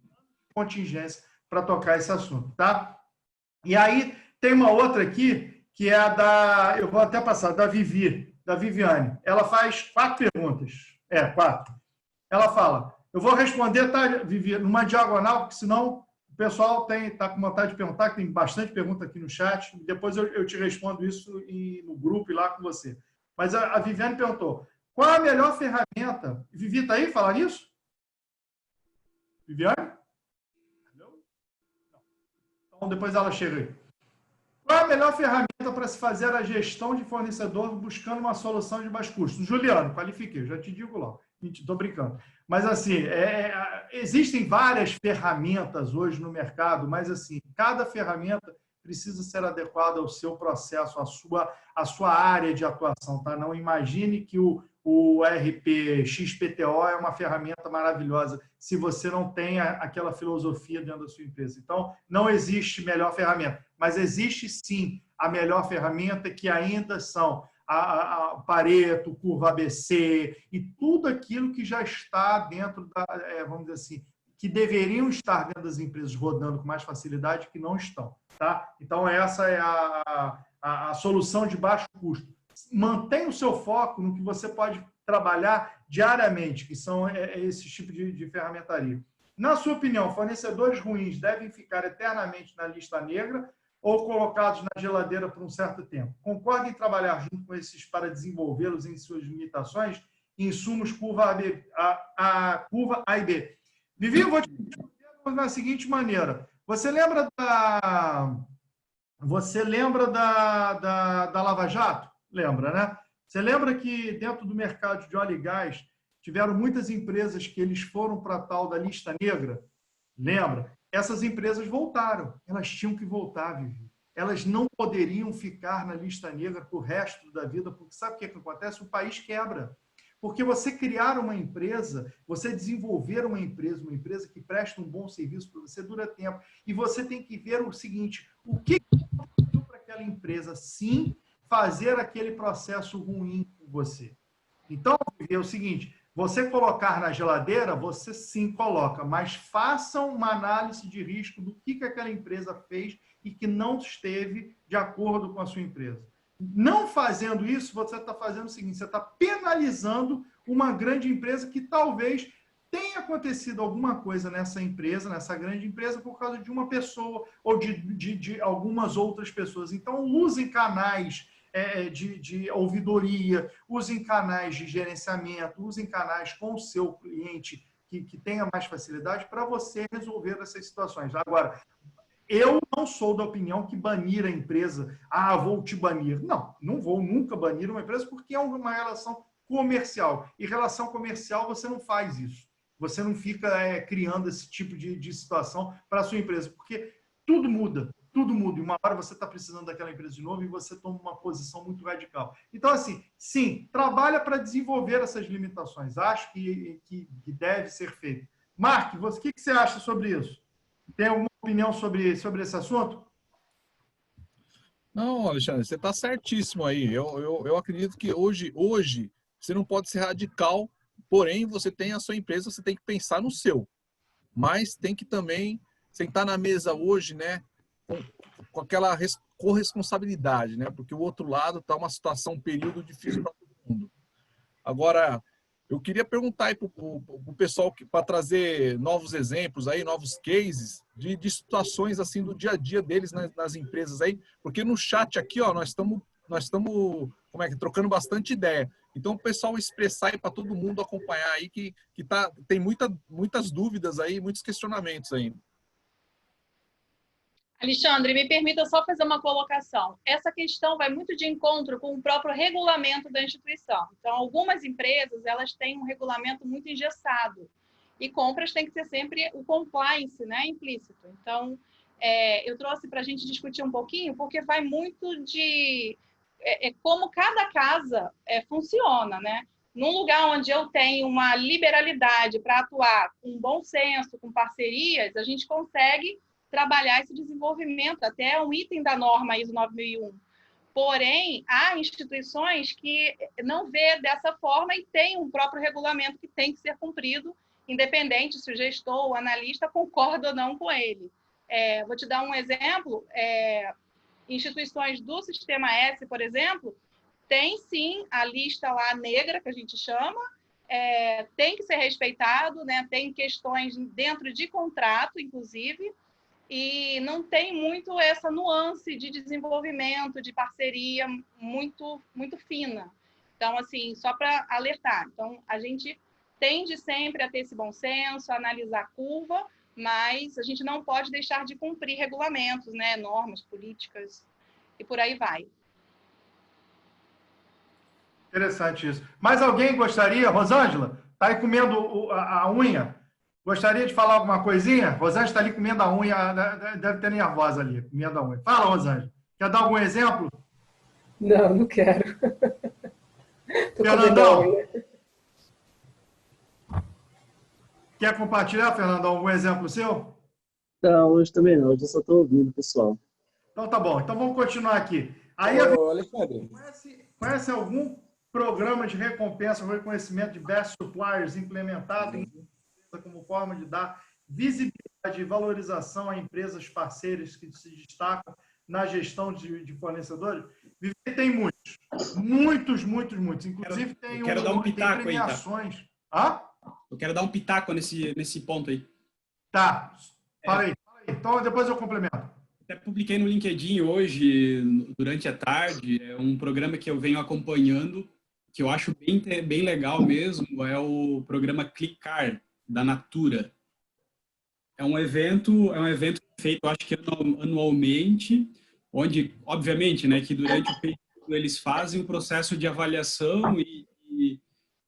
contingência para tocar esse assunto, tá? E aí, tem uma outra aqui, que é a da... Eu vou até passar, da Viviane. Ela faz 4 perguntas. 4. Ela fala... Eu vou responder, tá, Viviane, numa diagonal, porque senão o pessoal está com vontade de perguntar, que tem bastante pergunta aqui no chat. Depois eu te respondo isso no grupo e lá com você. Mas a Viviane perguntou, qual a melhor ferramenta... Vivi, está aí falar nisso? Viviane? Então, depois ela chega aí. Qual é a melhor ferramenta para se fazer a gestão de fornecedor buscando uma solução de baixo custo? Juliano, qualifiquei, já te digo lá. Estou brincando. Mas, assim, existem várias ferramentas hoje no mercado, mas, assim, cada ferramenta precisa ser adequada ao seu processo, à sua área de atuação, tá? Não imagine que o RP XPTO é uma ferramenta maravilhosa se você não tem aquela filosofia dentro da sua empresa. Então, não existe melhor ferramenta, mas existe sim a melhor ferramenta, que ainda são a Pareto, curva ABC e tudo aquilo que já está dentro da, vamos dizer assim, que deveriam estar dentro das empresas rodando com mais facilidade, que não estão, tá? Então, essa é a solução de baixo custo. Mantenha o seu foco no que você pode trabalhar diariamente, que são esses tipos de ferramentaria. Na sua opinião, fornecedores ruins devem ficar eternamente na lista negra ou colocados na geladeira por um certo tempo? Concorda em trabalhar junto com esses para desenvolvê-los em suas limitações? Insumos curva curva A e B. Vivi, eu vou te responder na seguinte maneira. Você lembra da Lava Jato? Lembra, né? Você lembra que dentro do mercado de óleo e gás tiveram muitas empresas que eles foram para a tal da lista negra? Lembra? Essas empresas voltaram. Elas tinham que voltar, Vivi. Elas não poderiam ficar na lista negra para o resto da vida, porque sabe o que acontece? O país quebra. Porque você criar uma empresa, você desenvolver uma empresa que presta um bom serviço para você, dura tempo. E você tem que ver o seguinte: o que aconteceu para aquela empresa, sim, fazer aquele processo ruim com você. Então, é o seguinte: você colocar na geladeira, você sim coloca, mas faça uma análise de risco do que aquela empresa fez e que não esteve de acordo com a sua empresa. Não fazendo isso, você está fazendo o seguinte: você está penalizando uma grande empresa que talvez tem acontecido alguma coisa nessa empresa, nessa grande empresa, por causa de uma pessoa ou de algumas outras pessoas. Então, usem canais de ouvidoria, usem canais de gerenciamento, usem canais com o seu cliente que tenha mais facilidade para você resolver essas situações. Agora, eu não sou da opinião que banir a empresa, vou te banir. Não, não vou nunca banir uma empresa porque é uma relação comercial. E relação comercial, você não faz isso. Você não fica criando esse tipo de situação para a sua empresa, porque tudo muda, tudo muda. E uma hora você está precisando daquela empresa de novo e você toma uma posição muito radical. Então, assim, sim, trabalha para desenvolver essas limitações. Acho que deve ser feito. Mark, o que você acha sobre isso? Tem alguma opinião sobre esse assunto? Não, Alexandre, você está certíssimo aí. Eu acredito que hoje você não pode ser radical, porém você tem a sua empresa, você tem que pensar no seu. Mas tem que também sentar na mesa hoje, né, com aquela corresponsabilidade, né? Porque o outro lado está uma situação, um período difícil para todo mundo. Agora, eu queria perguntar aí para o pessoal para trazer novos exemplos aí, novos cases de situações assim do dia a dia deles nas empresas aí, porque no chat aqui, ó, nós estamos trocando bastante ideia. Então o pessoal expressar aí para todo mundo acompanhar aí que tem muitas dúvidas aí, muitos questionamentos aí. Alexandre, me permita só fazer uma colocação. Essa questão vai muito de encontro com o próprio regulamento da instituição. Então, algumas empresas, elas têm um regulamento muito engessado. E compras tem que ser sempre o compliance, né, implícito. Então, eu trouxe para a gente discutir um pouquinho, porque vai muito de como cada casa funciona, né? Num lugar onde eu tenho uma liberalidade para atuar com bom senso, com parcerias, a gente consegue trabalhar esse desenvolvimento, até um item da norma ISO 9001. Porém, há instituições que não vê dessa forma e tem um próprio regulamento que tem que ser cumprido, independente se o gestor ou o analista concorda ou não com ele. Vou te dar um exemplo. Instituições do Sistema S, por exemplo, tem sim a lista lá negra, que a gente chama, tem que ser respeitado, né? Tem questões dentro de contrato, inclusive, e não tem muito essa nuance de desenvolvimento, de parceria muito, muito fina. Então, assim, só para alertar. Então, a gente tende sempre a ter esse bom senso, a analisar a curva, mas a gente não pode deixar de cumprir regulamentos, né, normas, políticas, e por aí vai. Interessante isso. Mais alguém gostaria? Rosângela, está aí comendo a unha? Gostaria de falar alguma coisinha? Rosângela está ali comendo a unha, deve ter nervosa ali, comendo a unha. Fala, Rosângela. Quer dar algum exemplo? Não, não quero. Fernandão. Quer compartilhar, Fernandão, algum exemplo seu? Não, hoje também não. Hoje eu só estou ouvindo, pessoal. Então tá bom. Então vamos continuar aqui. Aí, Alexandre, conhece algum programa de recompensa ou reconhecimento de best suppliers implementado como forma de dar visibilidade e valorização a empresas parceiras que se destacam na gestão de fornecedores? Tem muitos. Inclusive tem quero dar um pitaco tem premiações. Aí, tá? Eu quero dar um pitaco nesse ponto aí. Tá. Fala aí. Então depois eu complemento. Até publiquei no LinkedIn hoje, durante a tarde, um programa que eu venho acompanhando, que eu acho bem legal mesmo, é o programa Clicar, da Natura. É um evento feito, acho que anualmente, onde, obviamente, né, que durante o período eles fazem um processo de avaliação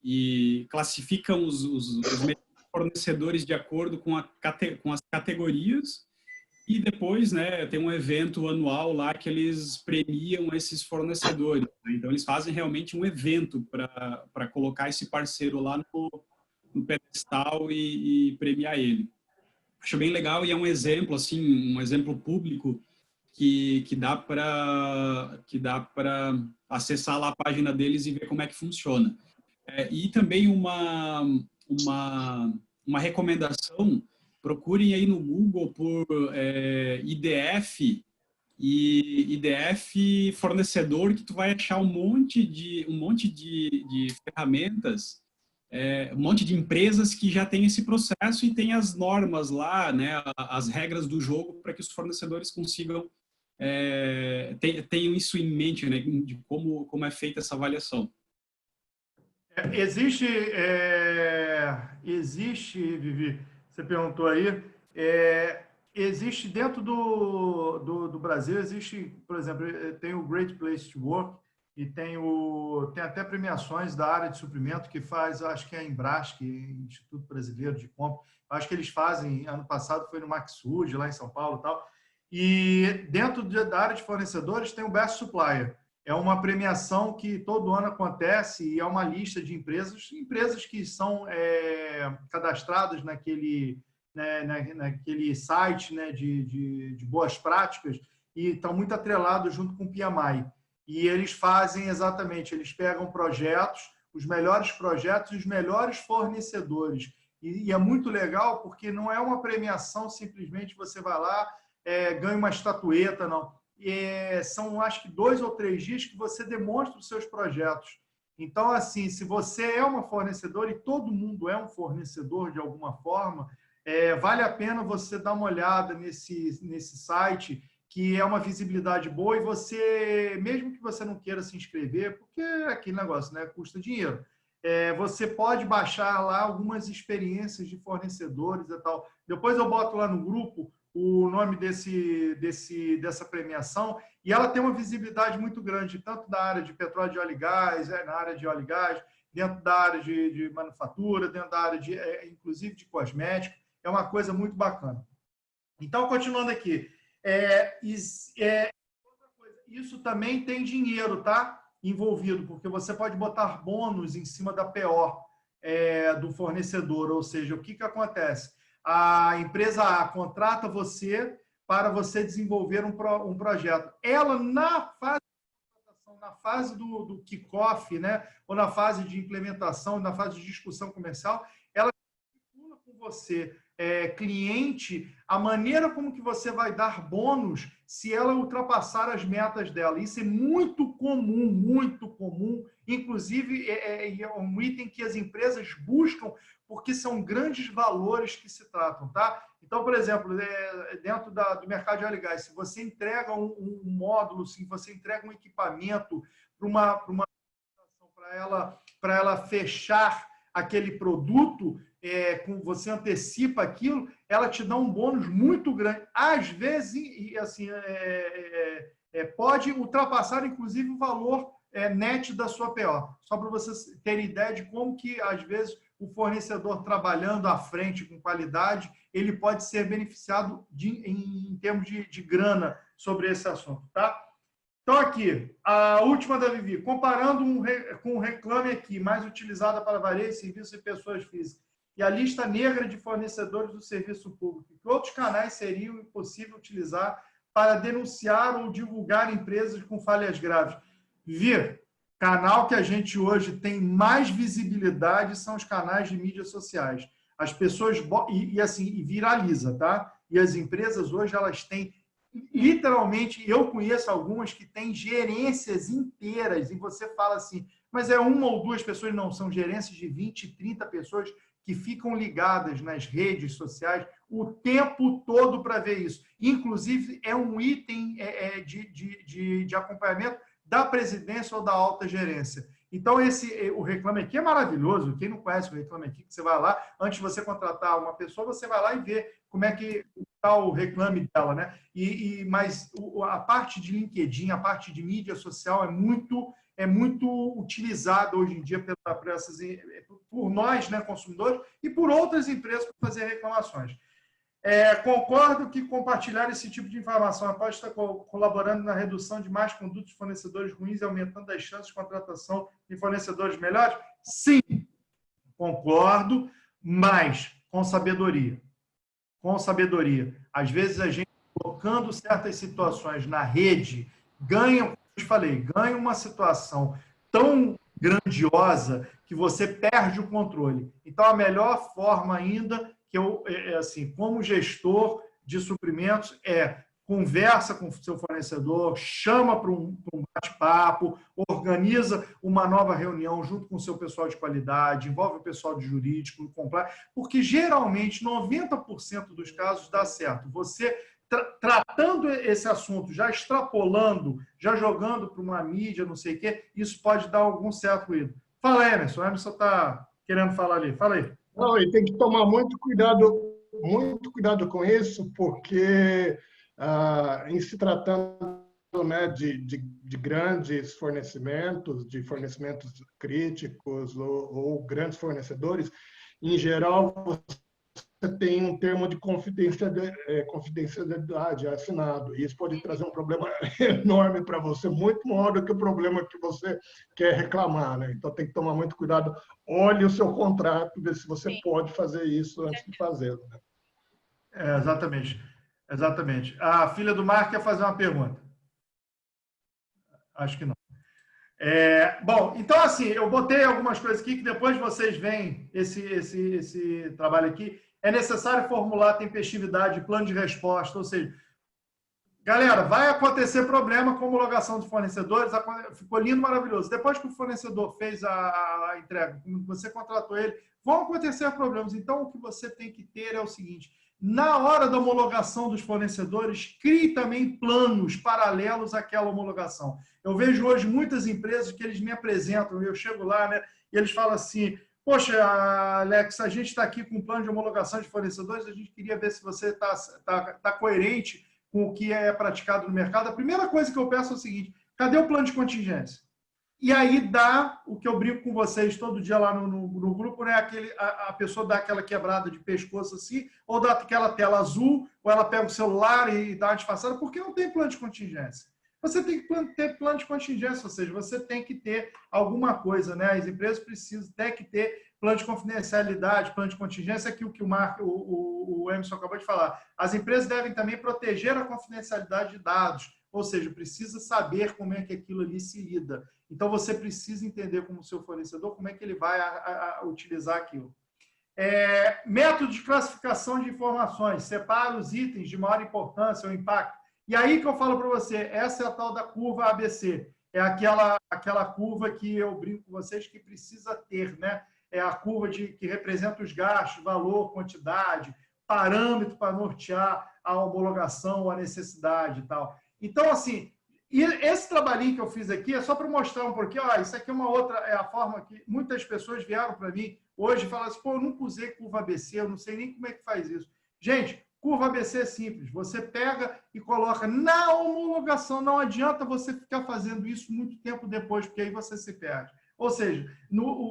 e classificam os fornecedores de acordo com as categorias, e depois, né, tem um evento anual lá que eles premiam esses fornecedores. Né? Então, eles fazem realmente um evento para colocar esse parceiro lá no pedestal e premiar ele. Acho bem legal e é um exemplo, assim, um exemplo público que dá para acessar lá a página deles e ver como é que funciona. E também uma recomendação: procurem aí no Google por IDF e IDF fornecedor, que tu vai achar um monte de ferramentas um monte de empresas que já tem esse processo e tem as normas lá, né, as regras do jogo para que os fornecedores consigam tenham isso em mente, né, de como é feita essa avaliação. Existe, Vivi, você perguntou aí, existe dentro do Brasil, existe, por exemplo, tem o Great Place to Work e tem até premiações da área de suprimento que faz, acho que é a Embrasc, Instituto Brasileiro de Compra, acho que eles fazem, ano passado foi no Maxud, lá em São Paulo e tal, e dentro da área de fornecedores tem o Best Supplier. É uma premiação que todo ano acontece e é uma lista de empresas que são cadastradas naquele site, né, de boas práticas e estão muito atrelados junto com o PMI. E eles fazem exatamente, eles pegam projetos, os melhores projetos e os melhores fornecedores. E é muito legal porque não é uma premiação simplesmente você vai lá, ganha uma estatueta, não. São, acho que 2 ou 3 dias que você demonstra os seus projetos. Então, assim, se você é uma fornecedora, e todo mundo é um fornecedor de alguma forma, vale a pena você dar uma olhada nesse site, que é uma visibilidade boa, e você, mesmo que você não queira se inscrever, porque é aquele negócio, né, custa dinheiro, você pode baixar lá algumas experiências de fornecedores e tal. Depois eu boto lá no grupo o nome dessa premiação, e ela tem uma visibilidade muito grande, tanto da área de petróleo de óleo e gás, na área de óleo e gás, dentro da área de manufatura, dentro da área inclusive de cosmético, é uma coisa muito bacana. Então, continuando aqui, isso também tem dinheiro, tá? Envolvido, porque você pode botar bônus em cima da PO do fornecedor, ou seja, o que acontece? A empresa A contrata você para você desenvolver um projeto. Ela, na fase do kickoff, né, ou na fase de implementação, na fase de discussão comercial, ela calcula com você, cliente, a maneira como que você vai dar bônus se ela ultrapassar as metas dela. Isso é muito comum. Inclusive, é um item que as empresas buscam porque são grandes valores que se tratam, tá? Então, por exemplo, dentro do mercado de óleo e gás, se você entrega um módulo, se você entrega um equipamento para ela fechar aquele produto, você antecipa aquilo, ela te dá um bônus muito grande. Às vezes, e assim, pode ultrapassar, inclusive, o valor net da sua PO. Só para vocês terem ideia de como que, às vezes, o fornecedor trabalhando à frente com qualidade, ele pode ser beneficiado em termos de grana sobre esse assunto, tá? Então, aqui, a última da Vivi, comparando com o Reclame Aqui, mais utilizada para varejo, serviços e pessoas físicas, e a lista negra de fornecedores do serviço público, que outros canais seriam possível utilizar para denunciar ou divulgar empresas com falhas graves? Vivi, canal que a gente hoje tem mais visibilidade são os canais de mídias sociais. As pessoas, e viraliza, tá? E as empresas hoje, elas têm, literalmente, eu conheço algumas que têm gerências inteiras, e você fala assim, mas é 1 ou 2 pessoas, não, são gerências de 20, 30 pessoas que ficam ligadas nas redes sociais o tempo todo para ver isso. Inclusive, é um item de acompanhamento da presidência ou da alta gerência. Então, o Reclame Aqui é maravilhoso. Quem não conhece o Reclame Aqui, você vai lá, antes de você contratar uma pessoa, você vai lá e vê como é que está o reclame dela, né? Mas a parte de LinkedIn, a parte de mídia social é muito utilizada hoje em dia por nós, né, consumidores, e por outras empresas para fazer reclamações. Concordo que compartilhar esse tipo de informação pode estar colaborando na redução de más condutas de fornecedores ruins e aumentando as chances de contratação de fornecedores melhores? Sim, concordo, mas com sabedoria. Com sabedoria. Às vezes, a gente, colocando certas situações na rede, ganha, como eu falei, ganha uma situação tão grandiosa que você perde o controle. Então, a melhor forma ainda que eu, assim, como gestor de suprimentos, conversa com o seu fornecedor, chama para um bate-papo, organiza uma nova reunião junto com o seu pessoal de qualidade, envolve o pessoal de jurídico, porque geralmente 90% dos casos dá certo. Você tratando esse assunto, já extrapolando, já jogando para uma mídia, não sei o quê, isso pode dar algum certo ruído. Fala aí, Emerson. O Emerson está querendo falar ali. Fala aí. Não, e tem que tomar muito cuidado com isso, porque em se tratando, né, de grandes fornecimentos, de fornecimentos críticos ou grandes fornecedores, em geral, você tem um termo de confidencialidade assinado. E isso pode trazer um problema enorme para você, muito maior do que o problema que você quer reclamar, né? Então, tem que tomar muito cuidado. Olhe o seu contrato, ver se você pode fazer isso antes de fazê-lo, né? Exatamente. Exatamente. A filha do Marco quer fazer uma pergunta. Acho que não. Bom, então, assim, eu botei algumas coisas aqui que depois vocês veem esse trabalho aqui. É necessário formular tempestividade, plano de resposta, ou seja, galera, vai acontecer problema com homologação de fornecedores, ficou lindo, maravilhoso. Depois que o fornecedor fez a entrega, você contratou ele, vão acontecer problemas. Então, o que você tem que ter é o seguinte: na hora da homologação dos fornecedores, crie também planos paralelos àquela homologação. Eu vejo hoje muitas empresas que eles me apresentam, eu chego lá, né, e eles falam assim: poxa, Alex, a gente está aqui com um plano de homologação de fornecedores, a gente queria ver se você está coerente com o que é praticado no mercado. A primeira coisa que eu peço é o seguinte: cadê o plano de contingência? E aí dá o que eu brinco com vocês todo dia lá no grupo, né? A pessoa dá aquela quebrada de pescoço assim, ou dá aquela tela azul, ou ela pega o celular e dá uma disfarçada, porque não tem plano de contingência. Você tem que ter plano de contingência, ou seja, você tem que ter alguma coisa, né? As empresas precisam ter que ter plano de confidencialidade, plano de contingência, que o que o Emerson acabou de falar. As empresas devem também proteger a confidencialidade de dados, ou seja, precisa saber como é que aquilo ali se lida. Então, você precisa entender como o seu fornecedor, como é que ele vai utilizar aquilo. Método de classificação de informações. Separa os itens de maior importância ou impacto. E aí que eu falo para você, essa é a tal da curva ABC. É aquela curva que eu brinco com vocês que precisa ter, né? É a curva que representa os gastos, valor, quantidade, parâmetro para nortear a homologação, a necessidade e tal. Então, assim, e esse trabalhinho que eu fiz aqui é só para mostrar um pouquinho, isso aqui é uma outra, é a forma que muitas pessoas vieram para mim hoje e falaram assim: pô, eu nunca usei curva ABC, eu não sei nem como é que faz isso. Gente, curva ABC é simples, você pega e coloca na homologação, não adianta você ficar fazendo isso muito tempo depois, porque aí você se perde. Ou seja,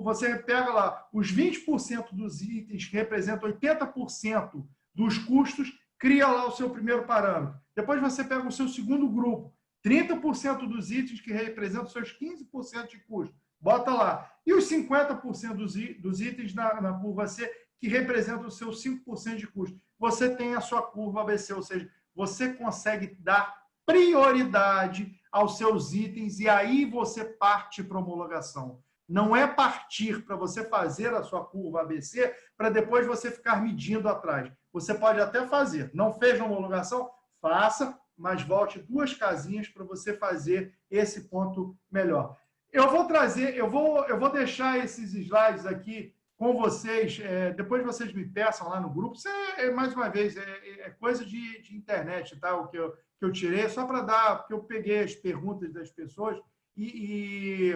você pega lá os 20% dos itens que representam 80% dos custos, cria lá o seu primeiro parâmetro. Depois você pega o seu segundo grupo, 30% dos itens que representam os seus 15% de custo, bota lá. E os 50% dos itens na curva C, que representam os seus 5% de custo. Você tem a sua curva ABC, ou seja, você consegue dar prioridade aos seus itens e aí você parte para a homologação. Não é partir para você fazer a sua curva ABC para depois você ficar medindo atrás. Você pode até fazer. Não fez a homologação? Faça, mas volte 2 casinhas para você fazer esse ponto melhor. Eu vou deixar esses slides aqui com vocês, depois vocês me peçam lá no grupo. Isso mais uma vez, é coisa de internet, tá? O que eu tirei, só para dar, porque eu peguei as perguntas das pessoas e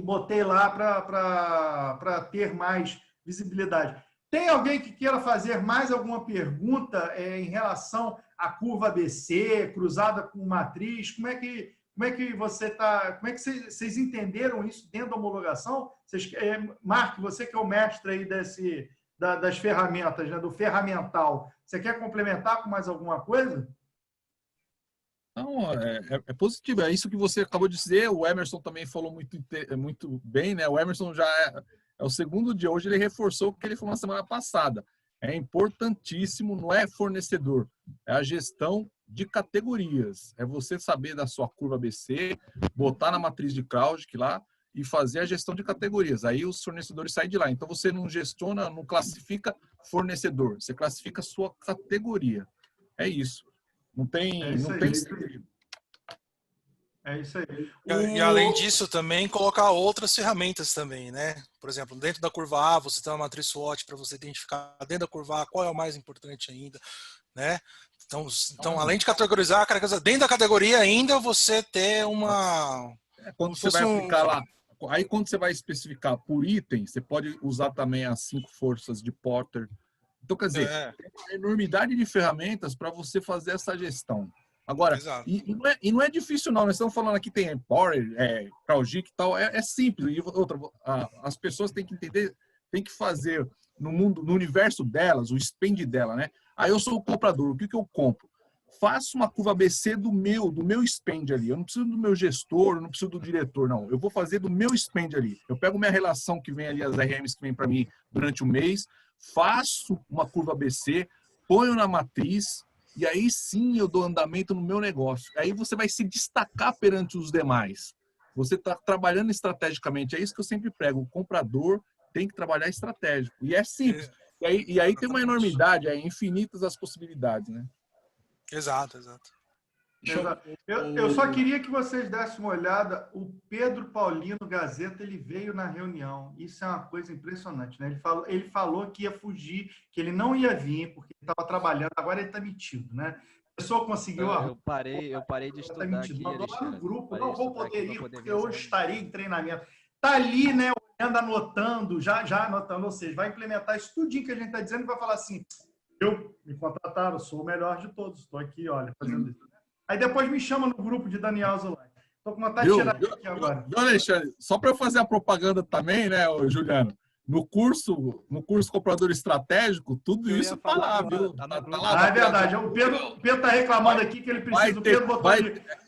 botei lá para ter mais visibilidade. Tem alguém que queira fazer mais alguma pergunta em relação à curva ABC, cruzada com matriz? Como é que você está? Como é que vocês entenderam isso dentro da homologação? Marco, você que é o mestre aí das ferramentas, né, do ferramental, você quer complementar com mais alguma coisa? Não, é positivo. É isso que você acabou de dizer. O Emerson também falou muito bem, né? O Emerson já é o segundo dia. Hoje ele reforçou o que ele falou na semana passada. É importantíssimo, não é fornecedor, é a gestão de categorias. É você saber da sua curva ABC, botar na matriz de Kraujic lá e fazer a gestão de categorias. Aí os fornecedores saem de lá. Então você não gestiona, não classifica fornecedor, você classifica a sua categoria. É isso. Não tem, É isso não aí. tem segredo. É isso aí. E além disso, também colocar outras ferramentas também, né? Por exemplo, dentro da curva A, você tem uma matriz SWOT para você identificar dentro da curva A qual é o mais importante ainda, né? Então além de categorizar, dentro da categoria ainda você ter uma... Quando você vai aplicar lá, aí quando você vai especificar por item, você pode usar também as 5 forças de Porter. Então, quer dizer, tem uma enormidade de ferramentas para você fazer essa gestão. Agora, e não é difícil não, nós estamos falando aqui, tem Power, CrowdGeek e tal, é simples. E outra, as pessoas têm que entender, têm que fazer no universo delas, o spend dela, né? Aí eu sou o comprador, o que eu compro? Faço uma curva ABC do meu spend ali. Eu não preciso do meu gestor, eu não preciso do diretor, não. Eu vou fazer do meu spend ali. Eu pego minha relação que vem ali, as RMs que vem para mim durante o mês, faço uma curva ABC, ponho na matriz, e aí sim eu dou andamento no meu negócio. Aí você vai se destacar perante os demais. Você está trabalhando estrategicamente. É isso que eu sempre prego. O comprador tem que trabalhar estratégico. E é simples. E aí tem uma enormidade, infinitas as possibilidades, né? Exato. Eu só queria que vocês dessem uma olhada. O Pedro Paulino Gazeta, ele veio na reunião. Isso é uma coisa impressionante, né? Ele falou que ia fugir, que ele não ia vir porque ele estava trabalhando. Agora ele está metido, né? A pessoa conseguiu... Eu parei de estudar aqui, Mandou no grupo, não vou poder ir porque hoje estarei em treinamento. Está ali, né? Olhando, anotando, já anotando. Ou seja, vai implementar isso tudinho que a gente está dizendo e vai falar assim, me contrataram, sou o melhor de todos. Estou aqui, olha, fazendo isso. Aí depois me chama no grupo de Daniel Zulay. Estou com vontade de tirar aqui agora. Alexandre, só para eu fazer a propaganda também, né, Juliano? No curso Comprador Estratégico, tudo isso está lá, viu? Tá lá, é verdade. O Pedro está reclamando aqui que ele precisa...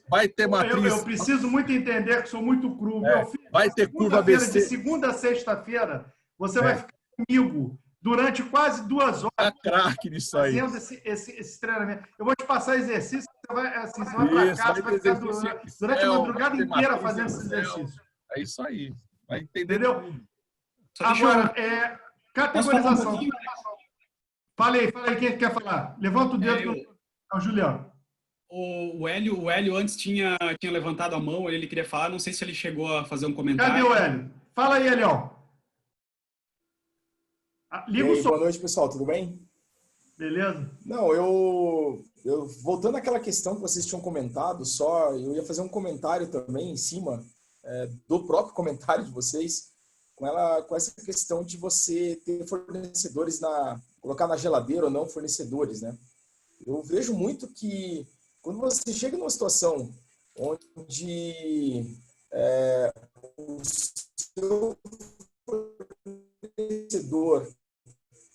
Vai ter matriz. Eu preciso muito entender que sou muito cru. Meu filho, vai ter curva ABC. De segunda a sexta-feira, você vai ficar comigo durante quase 2 horas. Tá craque nisso aí. Fazendo esse treinamento. Eu vou te passar exercício, você vai para casa, você vai ficar durante a madrugada inteira fazendo esse exercício. É isso aí. Vai entender. Entendeu? Agora, categorização. Falei, quem quer falar? Levanta o dedo. É o Juliano. O Hélio antes tinha levantado a mão, ele queria falar, não sei se ele chegou a fazer um comentário. Cadê o Hélio? Fala aí, Hélio. Liga o som. Boa noite, pessoal, tudo bem? Beleza? Não, eu voltando àquela questão que vocês tinham comentado, eu ia fazer um comentário também em cima do próprio comentário de vocês, com essa questão de você ter fornecedores, colocar na geladeira ou não fornecedores, né? Eu vejo muito que quando você chega numa situação onde o seu fornecedor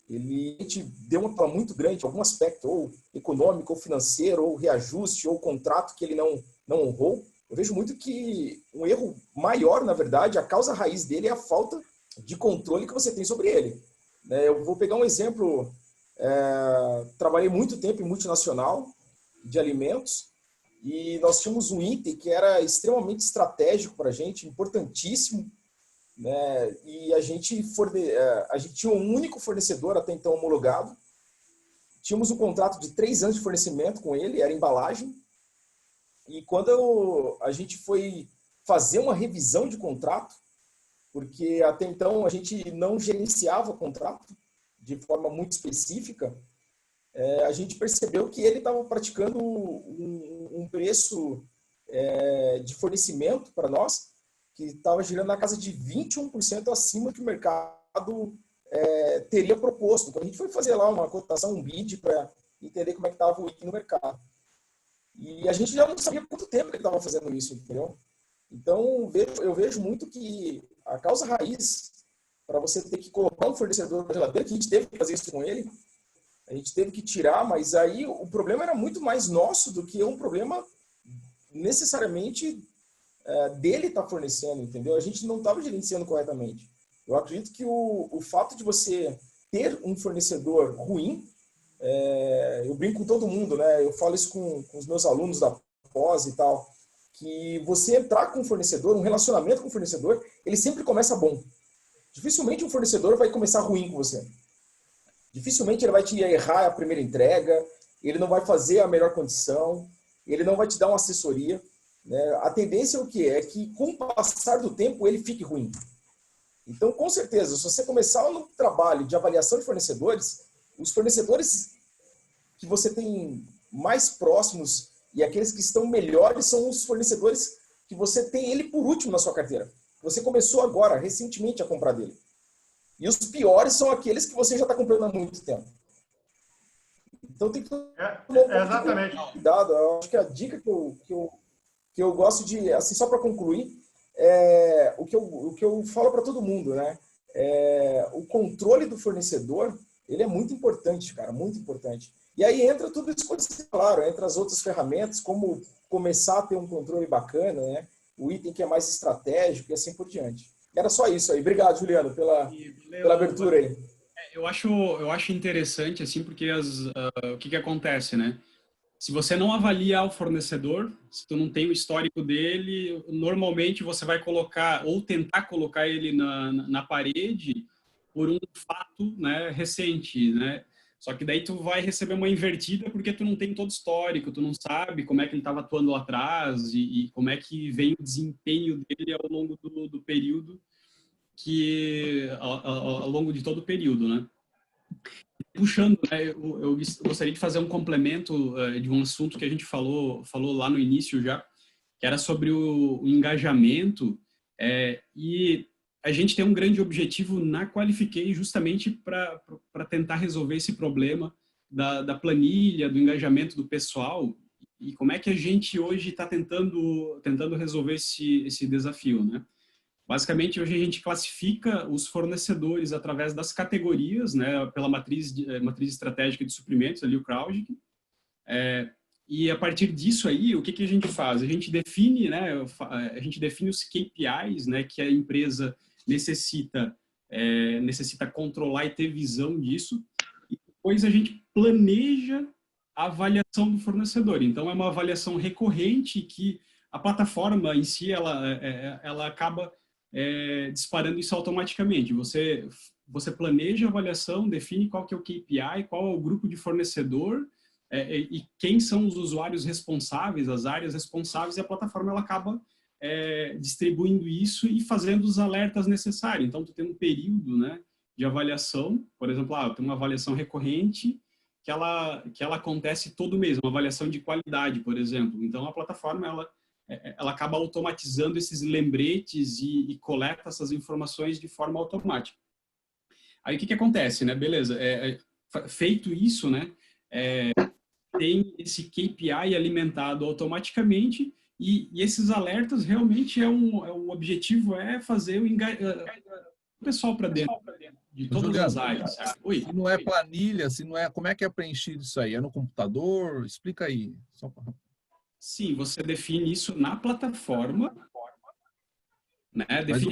ele te deu uma prova muito grande, algum aspecto, ou econômico, ou financeiro, ou reajuste, ou contrato que ele não honrou, eu vejo muito que um erro maior, na verdade, a causa raiz dele é a falta de controle que você tem sobre ele. Eu vou pegar um exemplo, trabalhei muito tempo em multinacional de alimentos, e nós tínhamos um item que era extremamente estratégico para a gente, importantíssimo, né? E a gente tinha um único fornecedor até então homologado, tínhamos um contrato de 3 anos de fornecimento com ele, era embalagem, e quando a gente foi fazer uma revisão de contrato, porque até então a gente não gerenciava o contrato de forma muito específica, a gente percebeu que ele estava praticando um preço de fornecimento para nós, que estava girando na casa de 21% acima que o mercado teria proposto. Então, a gente foi fazer lá uma cotação, um bid, para entender como é que estava o item no mercado. E a gente já não sabia quanto tempo ele estava fazendo isso, entendeu? Então, eu vejo muito que a causa raiz para você ter que colocar um fornecedor na geladeira, que a gente teve que fazer isso com ele, a gente teve que tirar, mas aí o problema era muito mais nosso do que um problema necessariamente dele estar fornecendo, entendeu? A gente não estava gerenciando corretamente. Eu acredito que o fato de você ter um fornecedor ruim, eu brinco com todo mundo, né? Eu falo isso com os meus alunos da pós e tal, que você entrar com um fornecedor, um relacionamento com um fornecedor, ele sempre começa bom. Dificilmente um fornecedor vai começar ruim com você. Dificilmente ele vai te errar a primeira entrega, ele não vai fazer a melhor condição, ele não vai te dar uma assessoria, né? A tendência é o quê? É que com o passar do tempo ele fique ruim. Então, com certeza, se você começar no trabalho de avaliação de fornecedores, os fornecedores que você tem mais próximos e aqueles que estão melhores são os fornecedores que você tem ele por último na sua carteira. Você começou agora, recentemente, a comprar dele. E os piores são aqueles que você já está comprando há muito tempo. Então tem que tomar exatamente. cuidado. Eu acho que a dica que eu gosto de, assim, só para concluir, o que eu falo para todo mundo, né? O controle do fornecedor, ele é muito importante, cara, muito importante. E aí entra tudo isso que você falaram, entra as outras ferramentas, como começar a ter um controle bacana, né? O item que é mais estratégico e assim por diante. Era só isso aí. Obrigado, Juliano, pela abertura aí. Eu acho interessante, assim, porque o que acontece, né? Se você não avalia o fornecedor, se tu não tem o histórico dele, normalmente você vai colocar, ou tentar colocar ele na parede por um fato, né, recente, né? Só que daí tu vai receber uma invertida porque tu não tem todo o histórico, tu não sabe como é que ele estava atuando lá atrás e como é que vem o desempenho dele ao longo do período, ao longo de todo o período, né? Puxando, né, eu gostaria de fazer um complemento de um assunto que a gente falou lá no início já, que era sobre o engajamento, e a gente tem um grande objetivo na Qualifiquei justamente para tentar resolver esse problema da planilha, do engajamento do pessoal, e como é que a gente hoje está tentando resolver esse desafio, né? Basicamente, hoje a gente classifica os fornecedores através das categorias, né, pela matriz estratégica de suprimentos, ali o CROWDIC. E a partir disso aí, o que a gente faz? A gente define, né, os KPIs, né, que a empresa necessita controlar e ter visão disso. E depois a gente planeja a avaliação do fornecedor. Então, é uma avaliação recorrente que a plataforma em si, ela acaba disparando isso automaticamente. Você planeja a avaliação, define qual que é o KPI, qual é o grupo de fornecedor e quem são os usuários responsáveis, as áreas responsáveis, e a plataforma ela acaba distribuindo isso e fazendo os alertas necessários. Então, tu tem um período, né, de avaliação, por exemplo, tem uma avaliação recorrente que ela acontece todo mês, uma avaliação de qualidade, por exemplo. Então, a plataforma ela acaba automatizando esses lembretes e coleta essas informações de forma automática. Aí o que acontece, né? Beleza, feito isso, né? Tem esse KPI alimentado automaticamente e esses alertas realmente o objetivo é fazer o pessoal para dentro de todas Juliano, as áreas. Oi. Se não é planilha, se não é, como é que é preenchido isso aí? É no computador? Explica aí. Só pra... Sim, você define isso na plataforma, né? Mas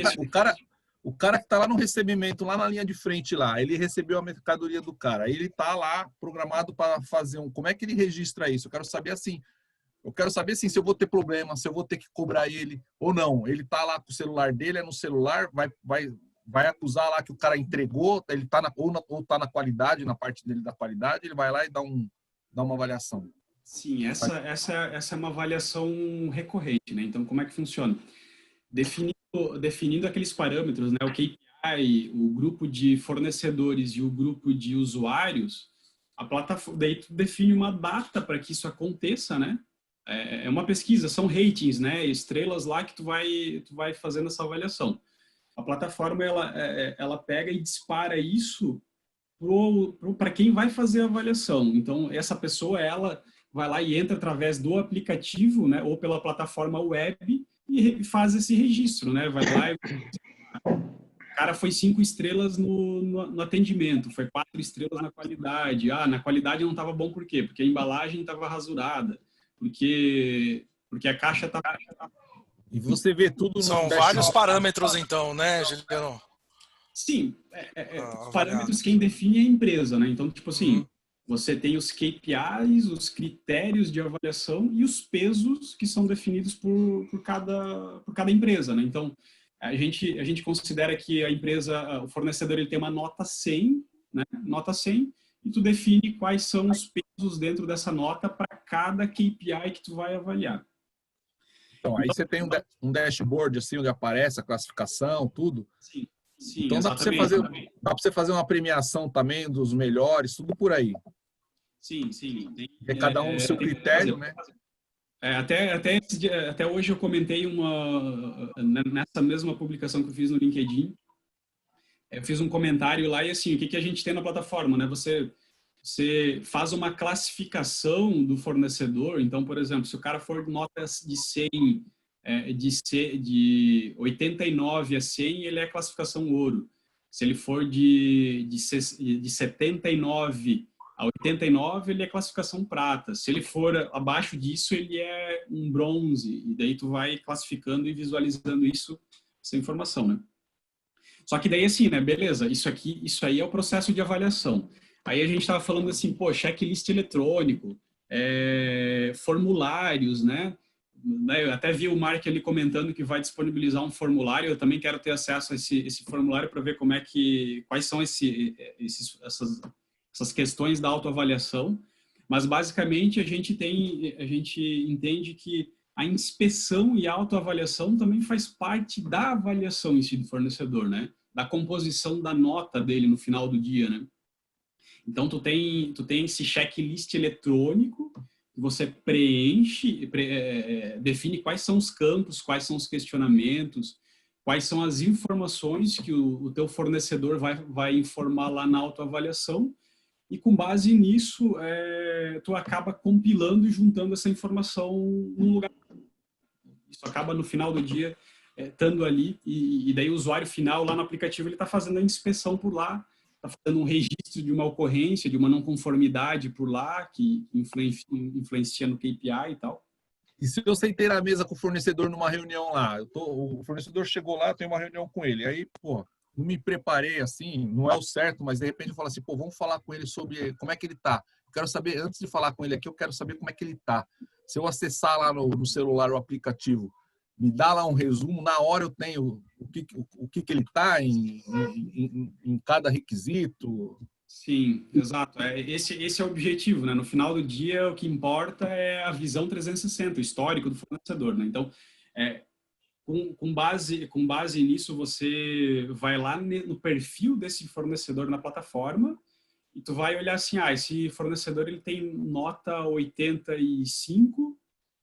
o cara que está lá no recebimento, lá na linha de frente lá, ele recebeu a mercadoria do cara, ele está lá programado para fazer como é que ele registra isso? Eu quero saber assim, se eu vou ter problema, se eu vou ter que cobrar ele ou não. Ele está lá com o celular dele, é no celular, vai acusar lá que o cara entregou, ele está ou tá na qualidade, na parte dele da qualidade, ele vai lá e dá uma avaliação. Sim, essa é uma avaliação recorrente, né? Então, como é que funciona? Definindo aqueles parâmetros, né? O KPI, o grupo de fornecedores e o grupo de usuários, a plataforma, daí tu define uma data para que isso aconteça, né? É uma pesquisa, são ratings, né? Estrelas lá que tu vai fazendo essa avaliação. A plataforma, ela pega e dispara isso para quem vai fazer a avaliação. Então, essa pessoa, ela vai lá e entra através do aplicativo, né, ou pela plataforma web e faz esse registro, né? Vai lá e o cara foi 5 estrelas no atendimento, foi 4 estrelas na qualidade. Na qualidade não estava bom por quê? Porque a embalagem estava rasurada, porque a caixa estava... E você vê tudo... São vários parâmetros então, né, Juliano? Sim, os parâmetros quem define é a empresa, né? Então, tipo assim, você tem os KPIs, os critérios de avaliação e os pesos que são definidos por cada empresa, né? Então, a gente considera que a empresa, o fornecedor, ele tem uma nota 100, né? Nota 100, e tu define quais são os pesos dentro dessa nota para cada KPI que tu vai avaliar. Então, aí você tem um dashboard assim, onde aparece a classificação, tudo. Sim, sim, então dá para você fazer uma premiação também dos melhores, tudo por aí. Sim, sim. É cada um no seu critério, né? Até hoje eu comentei nessa mesma publicação que eu fiz no LinkedIn, eu fiz um comentário lá e assim, o que a gente tem na plataforma, né? Você faz uma classificação do fornecedor. Então, por exemplo, se o cara for de notas de 100, de 89 a 100, ele é classificação ouro. Se ele for de 79 a 89, ele é classificação prata. Se ele for abaixo disso, ele é um bronze. E daí tu vai classificando e visualizando essa informação, né? Só que daí assim, né? Beleza, isso aí é o processo de avaliação. Aí a gente estava falando assim, pô, checklist eletrônico, formulários, né? Eu até vi o Mark ali comentando que vai disponibilizar um formulário. Eu também quero ter acesso a esse formulário para ver quais são essas questões da autoavaliação. Mas basicamente a gente entende que a inspeção e a autoavaliação também faz parte da avaliação em si do fornecedor, né? Da composição da nota dele no final do dia, né? Então, tu tem esse checklist eletrônico que você preenche, define quais são os campos, quais são os questionamentos, quais são as informações que o teu fornecedor vai informar lá na autoavaliação, e com base nisso, tu acaba compilando e juntando essa informação num lugar. Isso acaba no final do dia estando ali, e daí o usuário final lá no aplicativo ele está fazendo a inspeção por lá, está fazendo um registro de uma ocorrência, de uma não conformidade por lá, que influencia no KPI e tal. E se eu sentei na mesa com o fornecedor numa reunião lá, o fornecedor chegou lá, eu tenho uma reunião com ele, aí, pô, não me preparei assim, não é o certo, mas de repente eu falo assim, pô, vamos falar com ele sobre como é que ele tá. Eu quero saber, antes de falar com ele aqui, eu quero saber como é que ele tá. Se eu acessar lá no celular o aplicativo, me dá lá um resumo, na hora eu tenho o que ele tá em cada requisito. Sim, exato. Esse é o objetivo, né? No final do dia, o que importa é a visão 360, o histórico do fornecedor, né? Então, com base nisso, você vai lá no perfil desse fornecedor na plataforma e tu vai olhar assim, esse fornecedor ele tem nota 85,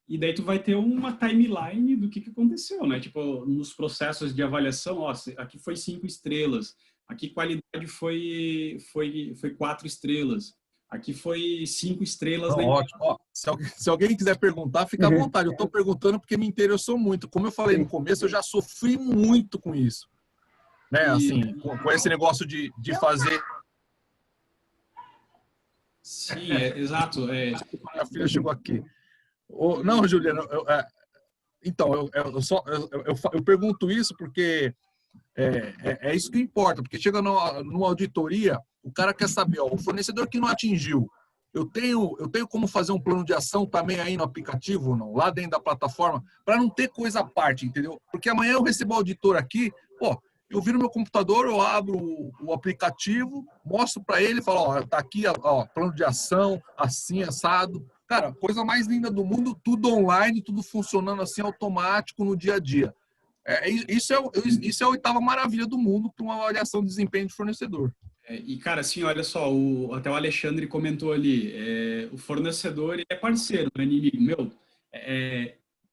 e daí tu vai ter uma timeline do que aconteceu, né? Tipo, nos processos de avaliação, aqui foi 5 estrelas, aqui qualidade foi 4 estrelas, aqui foi 5 estrelas. Não, ótimo. Ó, se alguém quiser perguntar, fica à vontade. Eu estou perguntando porque me interessou muito. Como eu falei no começo, eu já sofri muito com isso. Né? Assim, com esse negócio de fazer... Sim, exato. A filha chegou aqui. Não, Juliana, então, eu pergunto isso porque é isso que importa, porque chega numa auditoria, o cara quer saber, o fornecedor que não atingiu, eu tenho como fazer um plano de ação também aí no aplicativo, não, lá dentro da plataforma, para não ter coisa à parte, entendeu? Porque amanhã eu recebo o auditor aqui, eu viro meu computador, eu abro o aplicativo, mostro para ele, falo, tá aqui, plano de ação, assim, assado. Cara, coisa mais linda do mundo, tudo online, tudo funcionando assim automático no dia a dia. Isso é a oitava maravilha do mundo para uma avaliação de desempenho de fornecedor. E, cara, assim, olha só, até o Alexandre comentou ali, o fornecedor é parceiro, não é inimigo. Meu,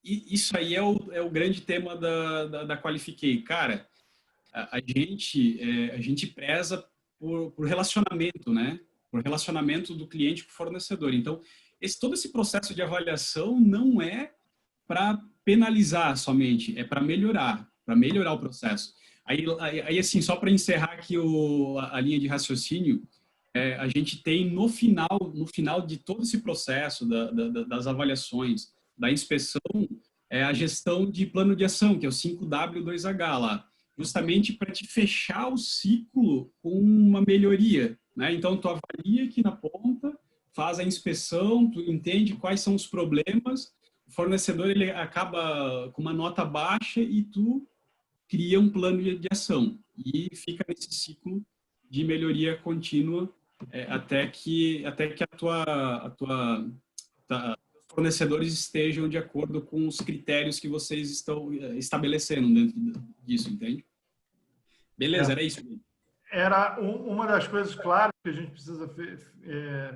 isso aí é o grande tema da Qualifiquei. Cara, a gente preza por relacionamento, né? Por relacionamento do cliente com o fornecedor. Então, todo esse processo de avaliação não é para penalizar somente, é para melhorar o processo. Aí assim, só para encerrar aqui a linha de raciocínio, a gente tem no final de todo esse processo das avaliações, da inspeção, a gestão de plano de ação, que é o 5W2H lá, justamente para te fechar o ciclo com uma melhoria, né? Então, tu avalia aqui na ponta, faz a inspeção, tu entende quais são os problemas, o fornecedor ele acaba com uma nota baixa e tu cria um plano de ação e fica nesse ciclo de melhoria contínua até que fornecedores estejam de acordo com os critérios que vocês estão estabelecendo dentro disso, entende? Beleza, era isso. Era uma das coisas claras que a gente precisa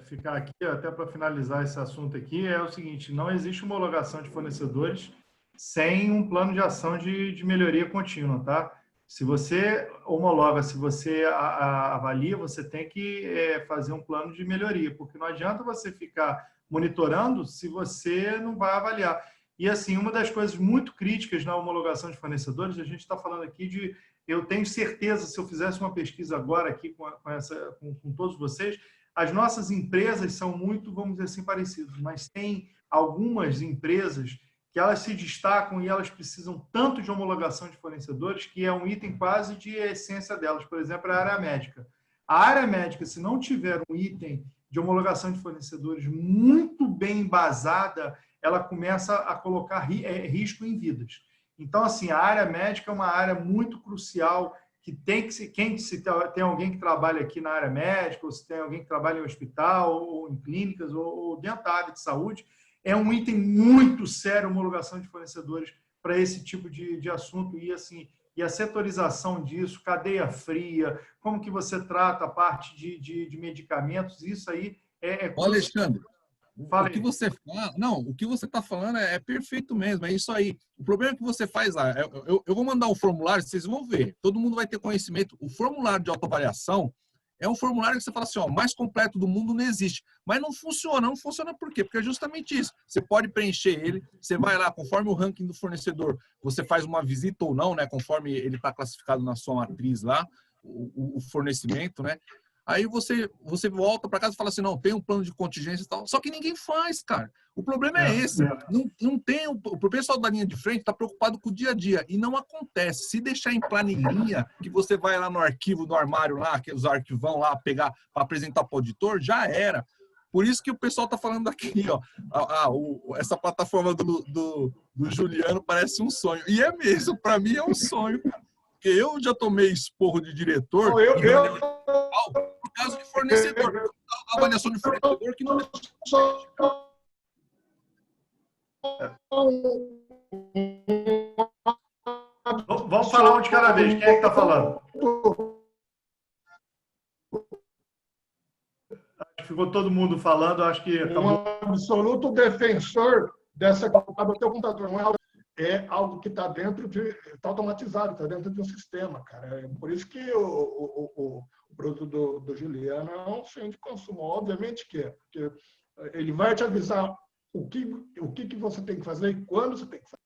ficar aqui, até para finalizar esse assunto aqui, é o seguinte: não existe homologação de fornecedores sem um plano de ação de melhoria contínua, tá? Se você homologa, se você avalia, você tem que fazer um plano de melhoria, porque não adianta você ficar monitorando se você não vai avaliar. E, assim, uma das coisas muito críticas na homologação de fornecedores, a gente está falando aqui de... Eu tenho certeza, se eu fizesse uma pesquisa agora aqui com todos vocês, as nossas empresas são muito, vamos dizer assim, parecidas, mas tem algumas empresas que elas se destacam e elas precisam tanto de homologação de fornecedores que é um item quase de essência delas. Por exemplo, a área médica. A área médica, se não tiver um item de homologação de fornecedores muito bem embasada, ela começa a colocar risco em vidas. Então, assim, a área médica é uma área muito crucial que se tem alguém que trabalha aqui na área médica, ou se tem alguém que trabalha em hospital, ou em clínicas, ou dentro da área de saúde, é um item muito sério, homologação de fornecedores para esse tipo de assunto. E, assim, e a setorização disso, cadeia fria, como que você trata a parte de medicamentos, isso aí Ô, Alexandre, Fala o que você fala, não, o que você está falando é perfeito mesmo, é isso aí. O problema é que você faz lá, eu vou mandar um formulário, vocês vão ver, todo mundo vai ter conhecimento. O formulário de autoavaliação é um formulário que você fala assim, ó, mais completo do mundo não existe. Mas não funciona por quê? Porque é justamente isso. Você pode preencher ele, você vai lá, conforme o ranking do fornecedor, você faz uma visita ou não, né? Conforme ele está classificado na sua matriz lá, o fornecimento, né? Aí você volta para casa e fala assim, não, tem um plano de contingência e tal. Só que ninguém faz, cara. O problema é esse. Não tem, o pessoal da linha de frente está preocupado com o dia a dia. E não acontece. Se deixar em planilhinha, que você vai lá no arquivo, no armário lá, que os arquivão lá, pegar para apresentar para o auditor, já era. Por isso que o pessoal está falando aqui, ó. Essa plataforma do Juliano parece um sonho. E é mesmo, para mim é um sonho, cara. Porque eu já tomei esporro de diretor por causa de fornecedor. Avaliação de fornecedor que não Vamos falar um de cada vez. Quem é que está falando? Acho que ficou todo mundo falando. Acho que um absoluto defensor dessa do teu computador. Não é algo que está dentro está automatizado, está dentro de um sistema, cara. É por isso que o produto do Juliano é um sonho de consumo. Obviamente que é, porque ele vai te avisar o que você tem que fazer e quando você tem que fazer.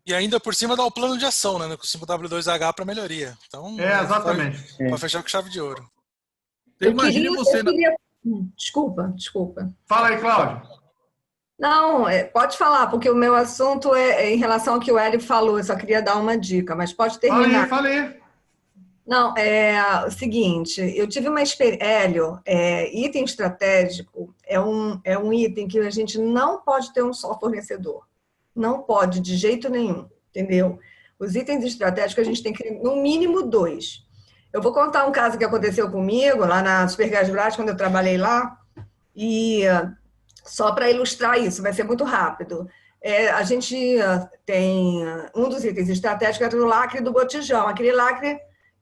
E ainda por cima dá o plano de ação, né? Com o 5W2H para melhoria. Então, exatamente. Para fechar com chave de ouro. Imagina você... Desculpa. Fala aí, Cláudio. Não, pode falar, porque o meu assunto é em relação ao que o Hélio falou. Eu só queria dar uma dica, mas pode terminar. Falei. Não, é o seguinte, eu tive uma experiência... Hélio, item estratégico é um item que a gente não pode ter um só fornecedor. Não pode, de jeito nenhum, entendeu? Os itens estratégicos a gente tem que, no mínimo, 2. Eu vou contar um caso que aconteceu comigo, lá na Supergás Brás, quando eu trabalhei lá, e só para ilustrar isso, vai ser muito rápido. A gente tem um dos itens estratégicos era o lacre do botijão. Aquele lacre,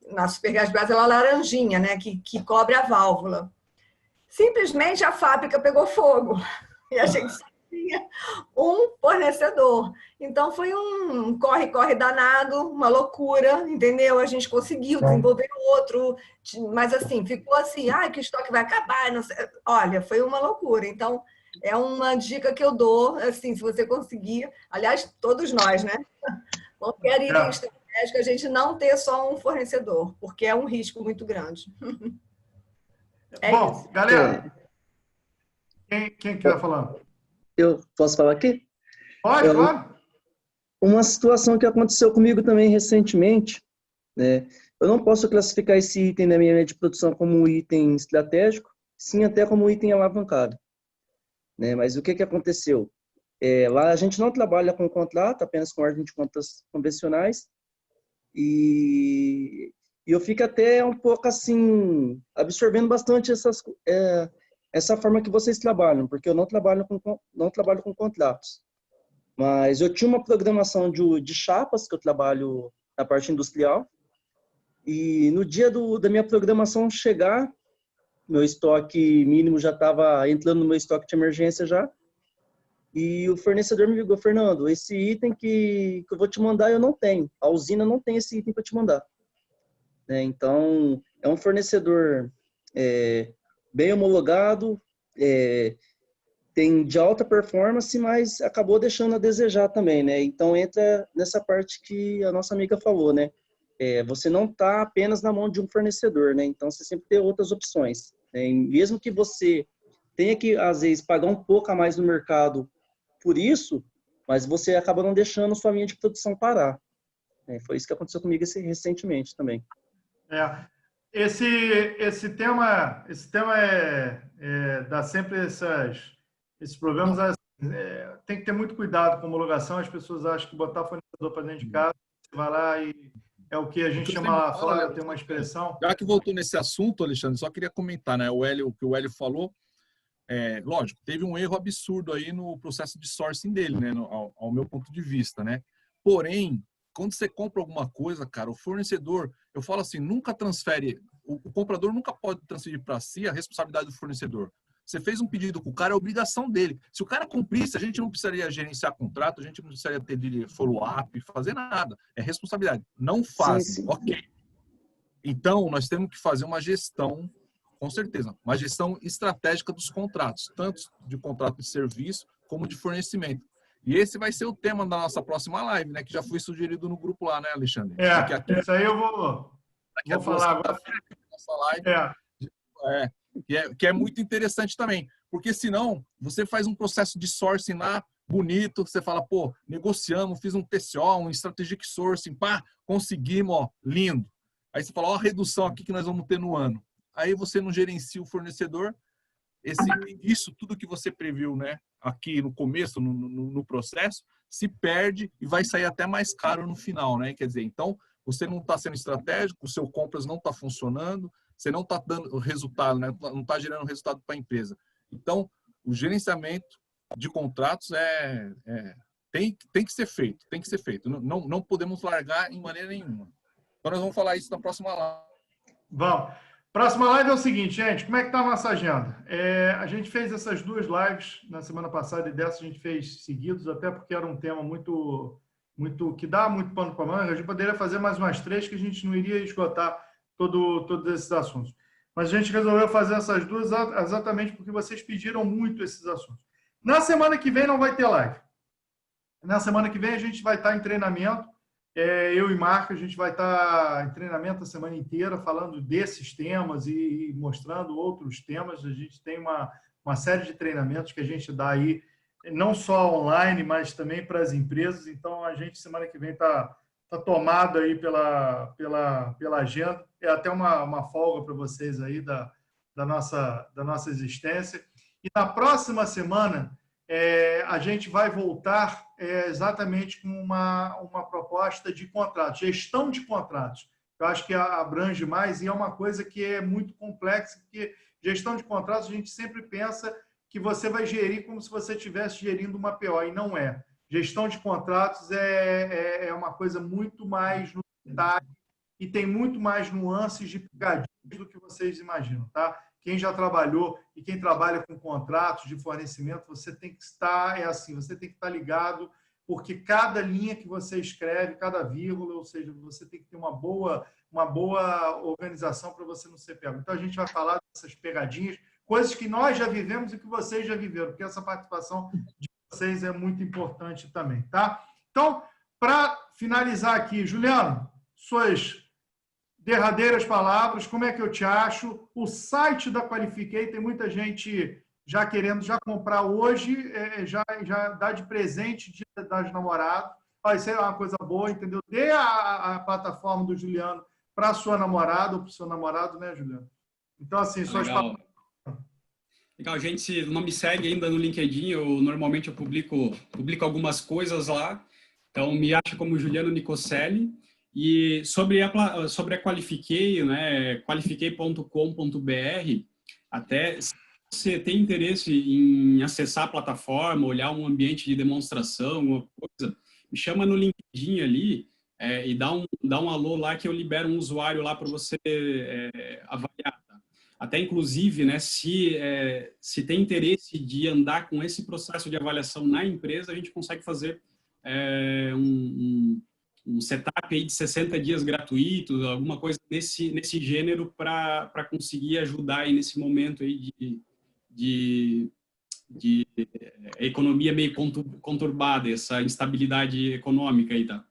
na Supergás Brás, é uma laranjinha, né, que cobre a válvula. Simplesmente a fábrica pegou fogo. E a gente tinha um fornecedor. Então, foi um corre-corre danado, uma loucura, entendeu? A gente conseguiu desenvolver outro, mas assim, ficou assim, que o estoque vai acabar. Não sei. Olha, foi uma loucura. Então, é uma dica que eu dou, assim, se você conseguir, aliás, todos nós, né? Qualquer item estratégico, a gente não ter só um fornecedor, porque é um risco muito grande. Bom, isso. galera, quem que vai falando? Eu posso falar aqui? Pode, claro. Uma situação que aconteceu comigo também recentemente, né? Eu não posso classificar esse item da minha linha de produção como um item estratégico, sim até como um item alavancado. Né? Mas o que aconteceu? Lá a gente não trabalha com contrato, apenas com ordem de contas convencionais, e E eu fico até um pouco assim, absorvendo bastante essa forma que vocês trabalham, porque eu não trabalho com contratos. Mas eu tinha uma programação de chapas, que eu trabalho na parte industrial, e no dia da minha programação chegar, meu estoque mínimo já estava entrando no meu estoque de emergência já, e o fornecedor me ligou: Fernando, esse item que eu vou te mandar eu não tenho, a usina não tem esse item para te mandar. Então, é um fornecedor bem homologado, tem de alta performance, mas acabou deixando a desejar também, né? Então, entra nessa parte que a nossa amiga falou, né? Você não está apenas na mão de um fornecedor, né? Então, você sempre tem outras opções, né? E mesmo que você tenha que, às vezes, pagar um pouco a mais no mercado por isso, mas você acaba não deixando sua linha de produção parar. Foi isso que aconteceu comigo recentemente também. Esse tema dá sempre esses problemas. Tem que ter muito cuidado com a homologação. As pessoas acham que botar fornecedor para dentro de casa, você vai lá e é o que a gente chama lá fora, tem uma expressão. Já que voltou nesse assunto, Alexandre, só queria comentar, né? O que o Hélio falou, lógico, teve um erro absurdo aí no processo de sourcing dele, né? Ao meu ponto de vista, né? Porém, quando você compra alguma coisa, cara, o fornecedor, eu falo assim, nunca transfere, o comprador nunca pode transferir para si a responsabilidade do fornecedor. Você fez um pedido com o cara, é obrigação dele. Se o cara cumprisse, a gente não precisaria gerenciar contrato, a gente não precisaria ter de follow-up, fazer nada. É responsabilidade. Não fazem, ok. Então, nós temos que fazer uma gestão, com certeza, uma gestão estratégica dos contratos, tanto de contrato de serviço como de fornecimento. E esse vai ser o tema da nossa próxima live, né? Que já foi sugerido no grupo lá, né, Alexandre? Isso aí eu vou falar agora. Nossa live, que é muito interessante também. Porque senão, você faz um processo de sourcing lá, bonito, você fala, pô, negociamos, fiz um TCO, um Strategic Sourcing, pá, conseguimos, ó, lindo. Aí você fala, ó, a redução aqui que nós vamos ter no ano. Aí você não gerencia o fornecedor, isso tudo que você previu, né, aqui no começo, no processo, se perde e vai sair até mais caro no final, né? Quer dizer, então, você não está sendo estratégico, o seu compras não está funcionando, você não está dando resultado, né? Não está gerando resultado para a empresa. Então, o gerenciamento de contratos tem que ser feito, tem que ser feito. Não podemos largar em maneira nenhuma. Então, nós vamos falar isso na próxima live. Vamos. Próxima live é o seguinte, gente, como é que está a nossa agenda? A gente fez essas 2 lives na semana passada e dessa a gente fez seguidos, até porque era um tema muito que dá muito pano para manga. A gente poderia fazer mais umas 3 que a gente não iria esgotar todos esses assuntos. Mas a gente resolveu fazer essas 2 exatamente porque vocês pediram muito esses assuntos. Na semana que vem não vai ter live. Na semana que vem a gente vai estar em treinamento. Eu e Marco, a gente vai estar em treinamento a semana inteira falando desses temas e mostrando outros temas. A gente tem uma série de treinamentos que a gente dá aí, não só online, mas também para as empresas. Então, a gente, semana que vem, está tomado aí pela agenda. É até uma folga para vocês aí da nossa existência. E na próxima semana, a gente vai voltar exatamente com uma proposta de contratos, gestão de contratos. Eu acho que abrange mais e é uma coisa que é muito complexa, porque gestão de contratos a gente sempre pensa que você vai gerir como se você estivesse gerindo uma PO, e não é. Gestão de contratos é uma coisa muito mais no detalhe e tem muito mais nuances de pegadinhas do que vocês imaginam, tá? Quem já trabalhou e quem trabalha com contratos de fornecimento, você tem que estar, você tem que estar ligado, porque cada linha que você escreve, cada vírgula, ou seja, você tem que ter uma boa organização para você não ser pego. Então, a gente vai falar dessas pegadinhas, coisas que nós já vivemos e que vocês já viveram, porque essa participação de vocês é muito importante também, tá? Então, para finalizar aqui, Juliano, suas derradeiras palavras, como é que eu te acho? O site da Qualifiquei, tem muita gente já querendo comprar hoje, já dá de presente Dia das Namoradas. Isso é uma coisa boa, entendeu? Dê a plataforma do Juliano para a sua namorada ou para o seu namorado, né, Juliano? Então, assim, suas palavras. Legal, gente, não me segue ainda no LinkedIn, normalmente eu publico algumas coisas lá, então me acha como Juliano Nicoselli. E sobre a Qualifiquei, né, qualifiquei.com.br, até se você tem interesse em acessar a plataforma, olhar um ambiente de demonstração, alguma coisa, me chama no LinkedIn ali e dá um alô lá que eu libero um usuário lá para você avaliar. Tá? Até, inclusive, né, se tem interesse de andar com esse processo de avaliação na empresa, a gente consegue fazer um setup aí de 60 dias gratuitos, alguma coisa nesse gênero para conseguir ajudar aí nesse momento aí de economia meio conturbada, essa instabilidade econômica aí, tá?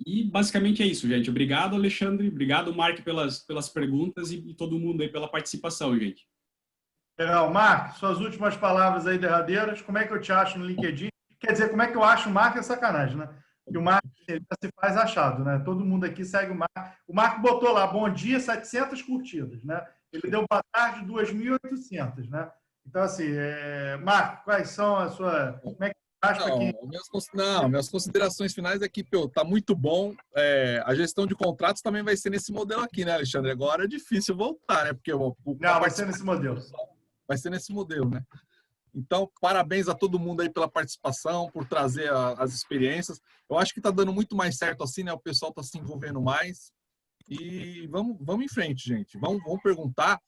E basicamente é isso, gente. Obrigado, Alexandre. Obrigado, Mark, pelas perguntas e todo mundo aí pela participação, gente. Legal. Mark, suas últimas palavras aí derradeiras. Como é que eu te acho no LinkedIn? Quer dizer, como é que eu acho o Mark é sacanagem, né? Que o Mark já se faz achado, né? Todo mundo aqui segue o Mark. O Mark botou lá, bom dia, 700 curtidas, né? Ele deu boa tarde, 2.800, né? Então, assim, Mark, quais são as suas... Como é que minhas considerações finais é que, tá muito bom. A gestão de contratos também vai ser nesse modelo aqui, né, Alexandre? Agora é difícil voltar, né? Porque vai ser nesse modelo. Vai ser nesse modelo, né? Então, parabéns a todo mundo aí pela participação, por trazer as experiências. Eu acho que está dando muito mais certo assim, né? O pessoal está se envolvendo mais. E vamos em frente, gente. Vamos perguntar.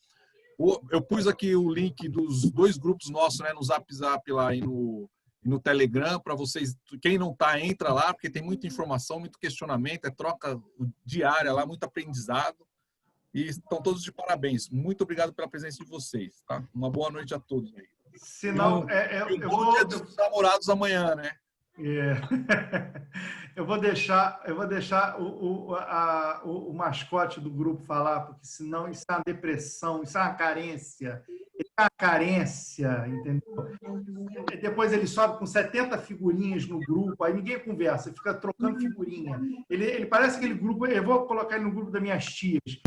Eu pus aqui o link dos 2 grupos nossos, né? No Zap lá e no Telegram, para vocês. Quem não tá, entra lá, porque tem muita informação, muito questionamento, troca diária lá, muito aprendizado. E estão todos de parabéns. Muito obrigado pela presença de vocês, tá? Uma boa noite a todos aí. Senão, eu vou dia dos namorados amanhã, né? Eu vou deixar o mascote do grupo falar, porque senão isso é uma depressão, isso é uma carência. Isso é uma carência, entendeu? Depois ele sobe com 70 figurinhas no grupo, aí ninguém conversa, fica trocando figurinha. Ele parece aquele grupo, eu vou colocar ele no grupo das minhas tias.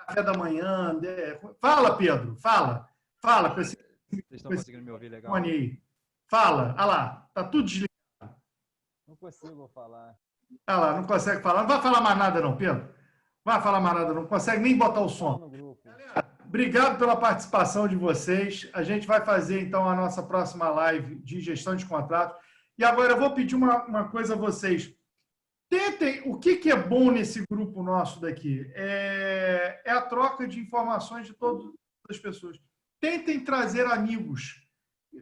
Café da manhã. Fala, Pedro, fala com esse. Vocês estão conseguindo me ouvir legal? Fala, olha lá, tá tudo desligado. Não consigo falar. Olha lá, não consegue falar. Não vai falar mais nada não, Pedro. Vai falar mais nada não, consegue nem botar o som. Galera, obrigado pela participação de vocês. A gente vai fazer, então, a nossa próxima live de gestão de contratos. E agora eu vou pedir uma coisa a vocês. Tentem, o que é bom nesse grupo nosso daqui? É a troca de informações de todas as pessoas. Tentem trazer amigos.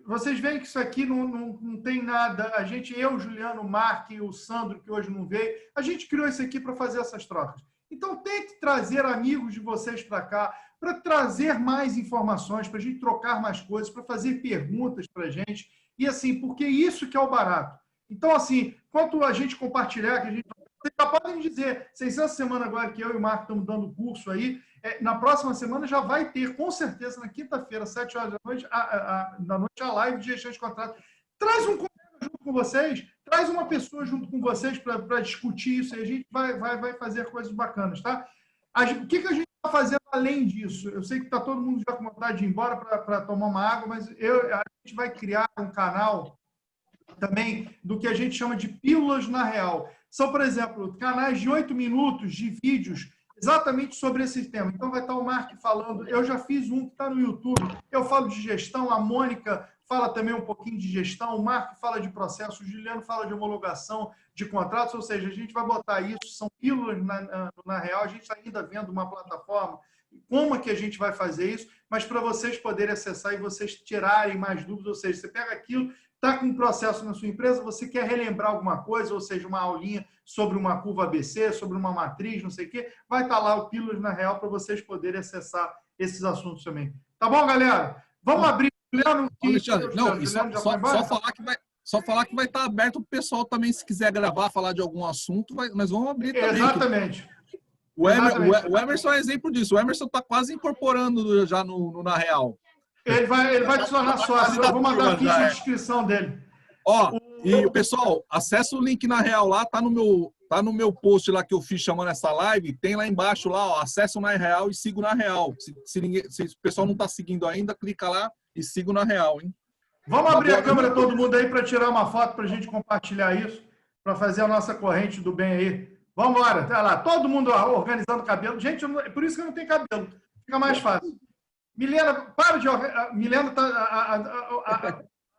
Vocês veem que isso aqui não tem nada. Eu, Juliano, o Mark e o Sandro, que hoje não veio, a gente criou isso aqui para fazer essas trocas. Então, tente trazer amigos de vocês para cá, para trazer mais informações, para a gente trocar mais coisas, para fazer perguntas para a gente. E assim, porque isso que é o barato. Então, assim, quanto a gente compartilhar, vocês já podem dizer, essa semana agora que eu e o Marco estamos dando curso aí, na próxima semana já vai ter, com certeza, na quinta-feira, 7 horas da noite, a live de gestão de contrato. Traz um colega junto com vocês, traz uma pessoa junto com vocês para discutir isso, e a gente vai fazer coisas bacanas, tá? O que a gente está fazendo além disso? Eu sei que está todo mundo já com vontade de ir embora para tomar uma água, mas a gente vai criar um canal também do que a gente chama de pílulas na real. São, por exemplo, canais de 8 minutos de vídeos exatamente sobre esse tema. Então vai estar o Mark falando, eu já fiz um que está no YouTube, eu falo de gestão, a Mônica fala também um pouquinho de gestão, o Mark fala de processo, o Juliano fala de homologação de contratos, ou seja, a gente vai botar isso, são pílulas na real, a gente está ainda vendo uma plataforma, como é que a gente vai fazer isso, mas para vocês poderem acessar e vocês tirarem mais dúvidas, ou seja, você pega aquilo, está com um processo na sua empresa, você quer relembrar alguma coisa, ou seja, uma aulinha sobre uma curva ABC, sobre uma matriz, não sei o quê, vai estar lá o Pílulas na Real para vocês poderem acessar esses assuntos também. Tá bom, galera? Vamos abrir. Juliano, só falar que vai estar aberto para o pessoal também, se quiser gravar, falar de algum assunto, nós vamos abrir também. Exatamente. O Emerson é exemplo disso. O Emerson está quase incorporando já na Real. Ele vai te tornar sócio. Eu vou mandar aqui a inscrição dele. E pessoal, acessa o link na Real lá, tá no meu post lá que eu fiz chamando essa live, tem lá embaixo lá, acessa na Real e siga na Real. Se o pessoal não está seguindo ainda, clica lá e siga na Real, hein? Vamos abrir a câmera todo mundo aí para tirar uma foto para a gente compartilhar isso, para fazer a nossa corrente do bem aí. Vamos embora. Tá lá. Todo mundo organizando o cabelo. Gente, por isso que eu não tenho cabelo. Fica mais fácil. Milena, para de organizar. Milena,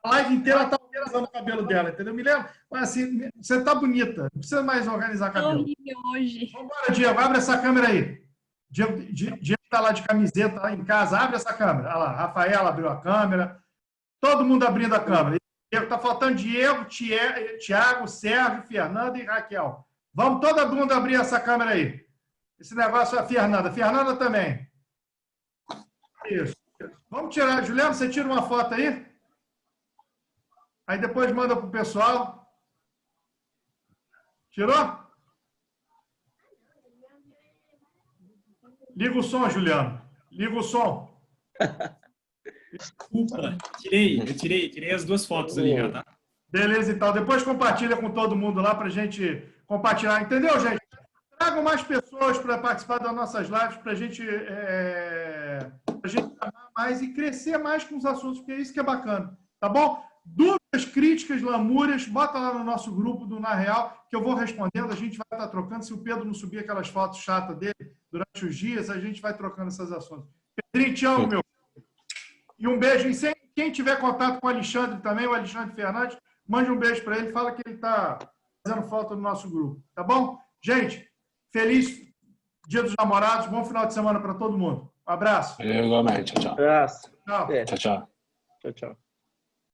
a live inteira está organizando o cabelo dela, entendeu? Milena, assim, você está bonita. Não precisa mais organizar cabelo. Hoje. Vamos embora, Diego. Abre essa câmera aí. Diego está lá de camiseta lá em casa. Abre essa câmera. Olha lá. Rafaela abriu a câmera. Todo mundo abrindo a câmera. Está faltando Diego, Tiago, Sérgio, Fernanda e Raquel. Vamos todo mundo abrir essa câmera aí. Esse negócio é a Fernanda. Fernanda também. Isso. Vamos tirar. Juliano, você tira uma foto aí? Aí depois manda para o pessoal. Tirou? Liga o som, Juliano. Liga o som. Desculpa, eu tirei as duas fotos ali já, tá? Beleza, então. Depois compartilha com todo mundo lá para a gente compartilhar. Entendeu, gente? Tragam mais pessoas para participar das nossas lives para a gente amar mais e crescer mais com os assuntos, porque é isso que é bacana. Tá bom? Dúvidas, críticas, lamúrias, bota lá no nosso grupo do Na Real, que eu vou respondendo. A gente vai estar trocando. Se o Pedro não subir aquelas fotos chatas dele durante os dias, a gente vai trocando essas ações. Pedrinho, te amo, meu. E um beijo. E quem tiver contato com o Alexandre também, o Alexandre Fernandes, mande um beijo para ele. Fala que ele está fazendo falta no nosso grupo. Tá bom? Gente, feliz Dia dos Namorados. Bom final de semana para todo mundo. Um abraço. Igualmente. Tchau, tchau. Abraço. Tchau. Tchau, tchau. Tchau, tchau.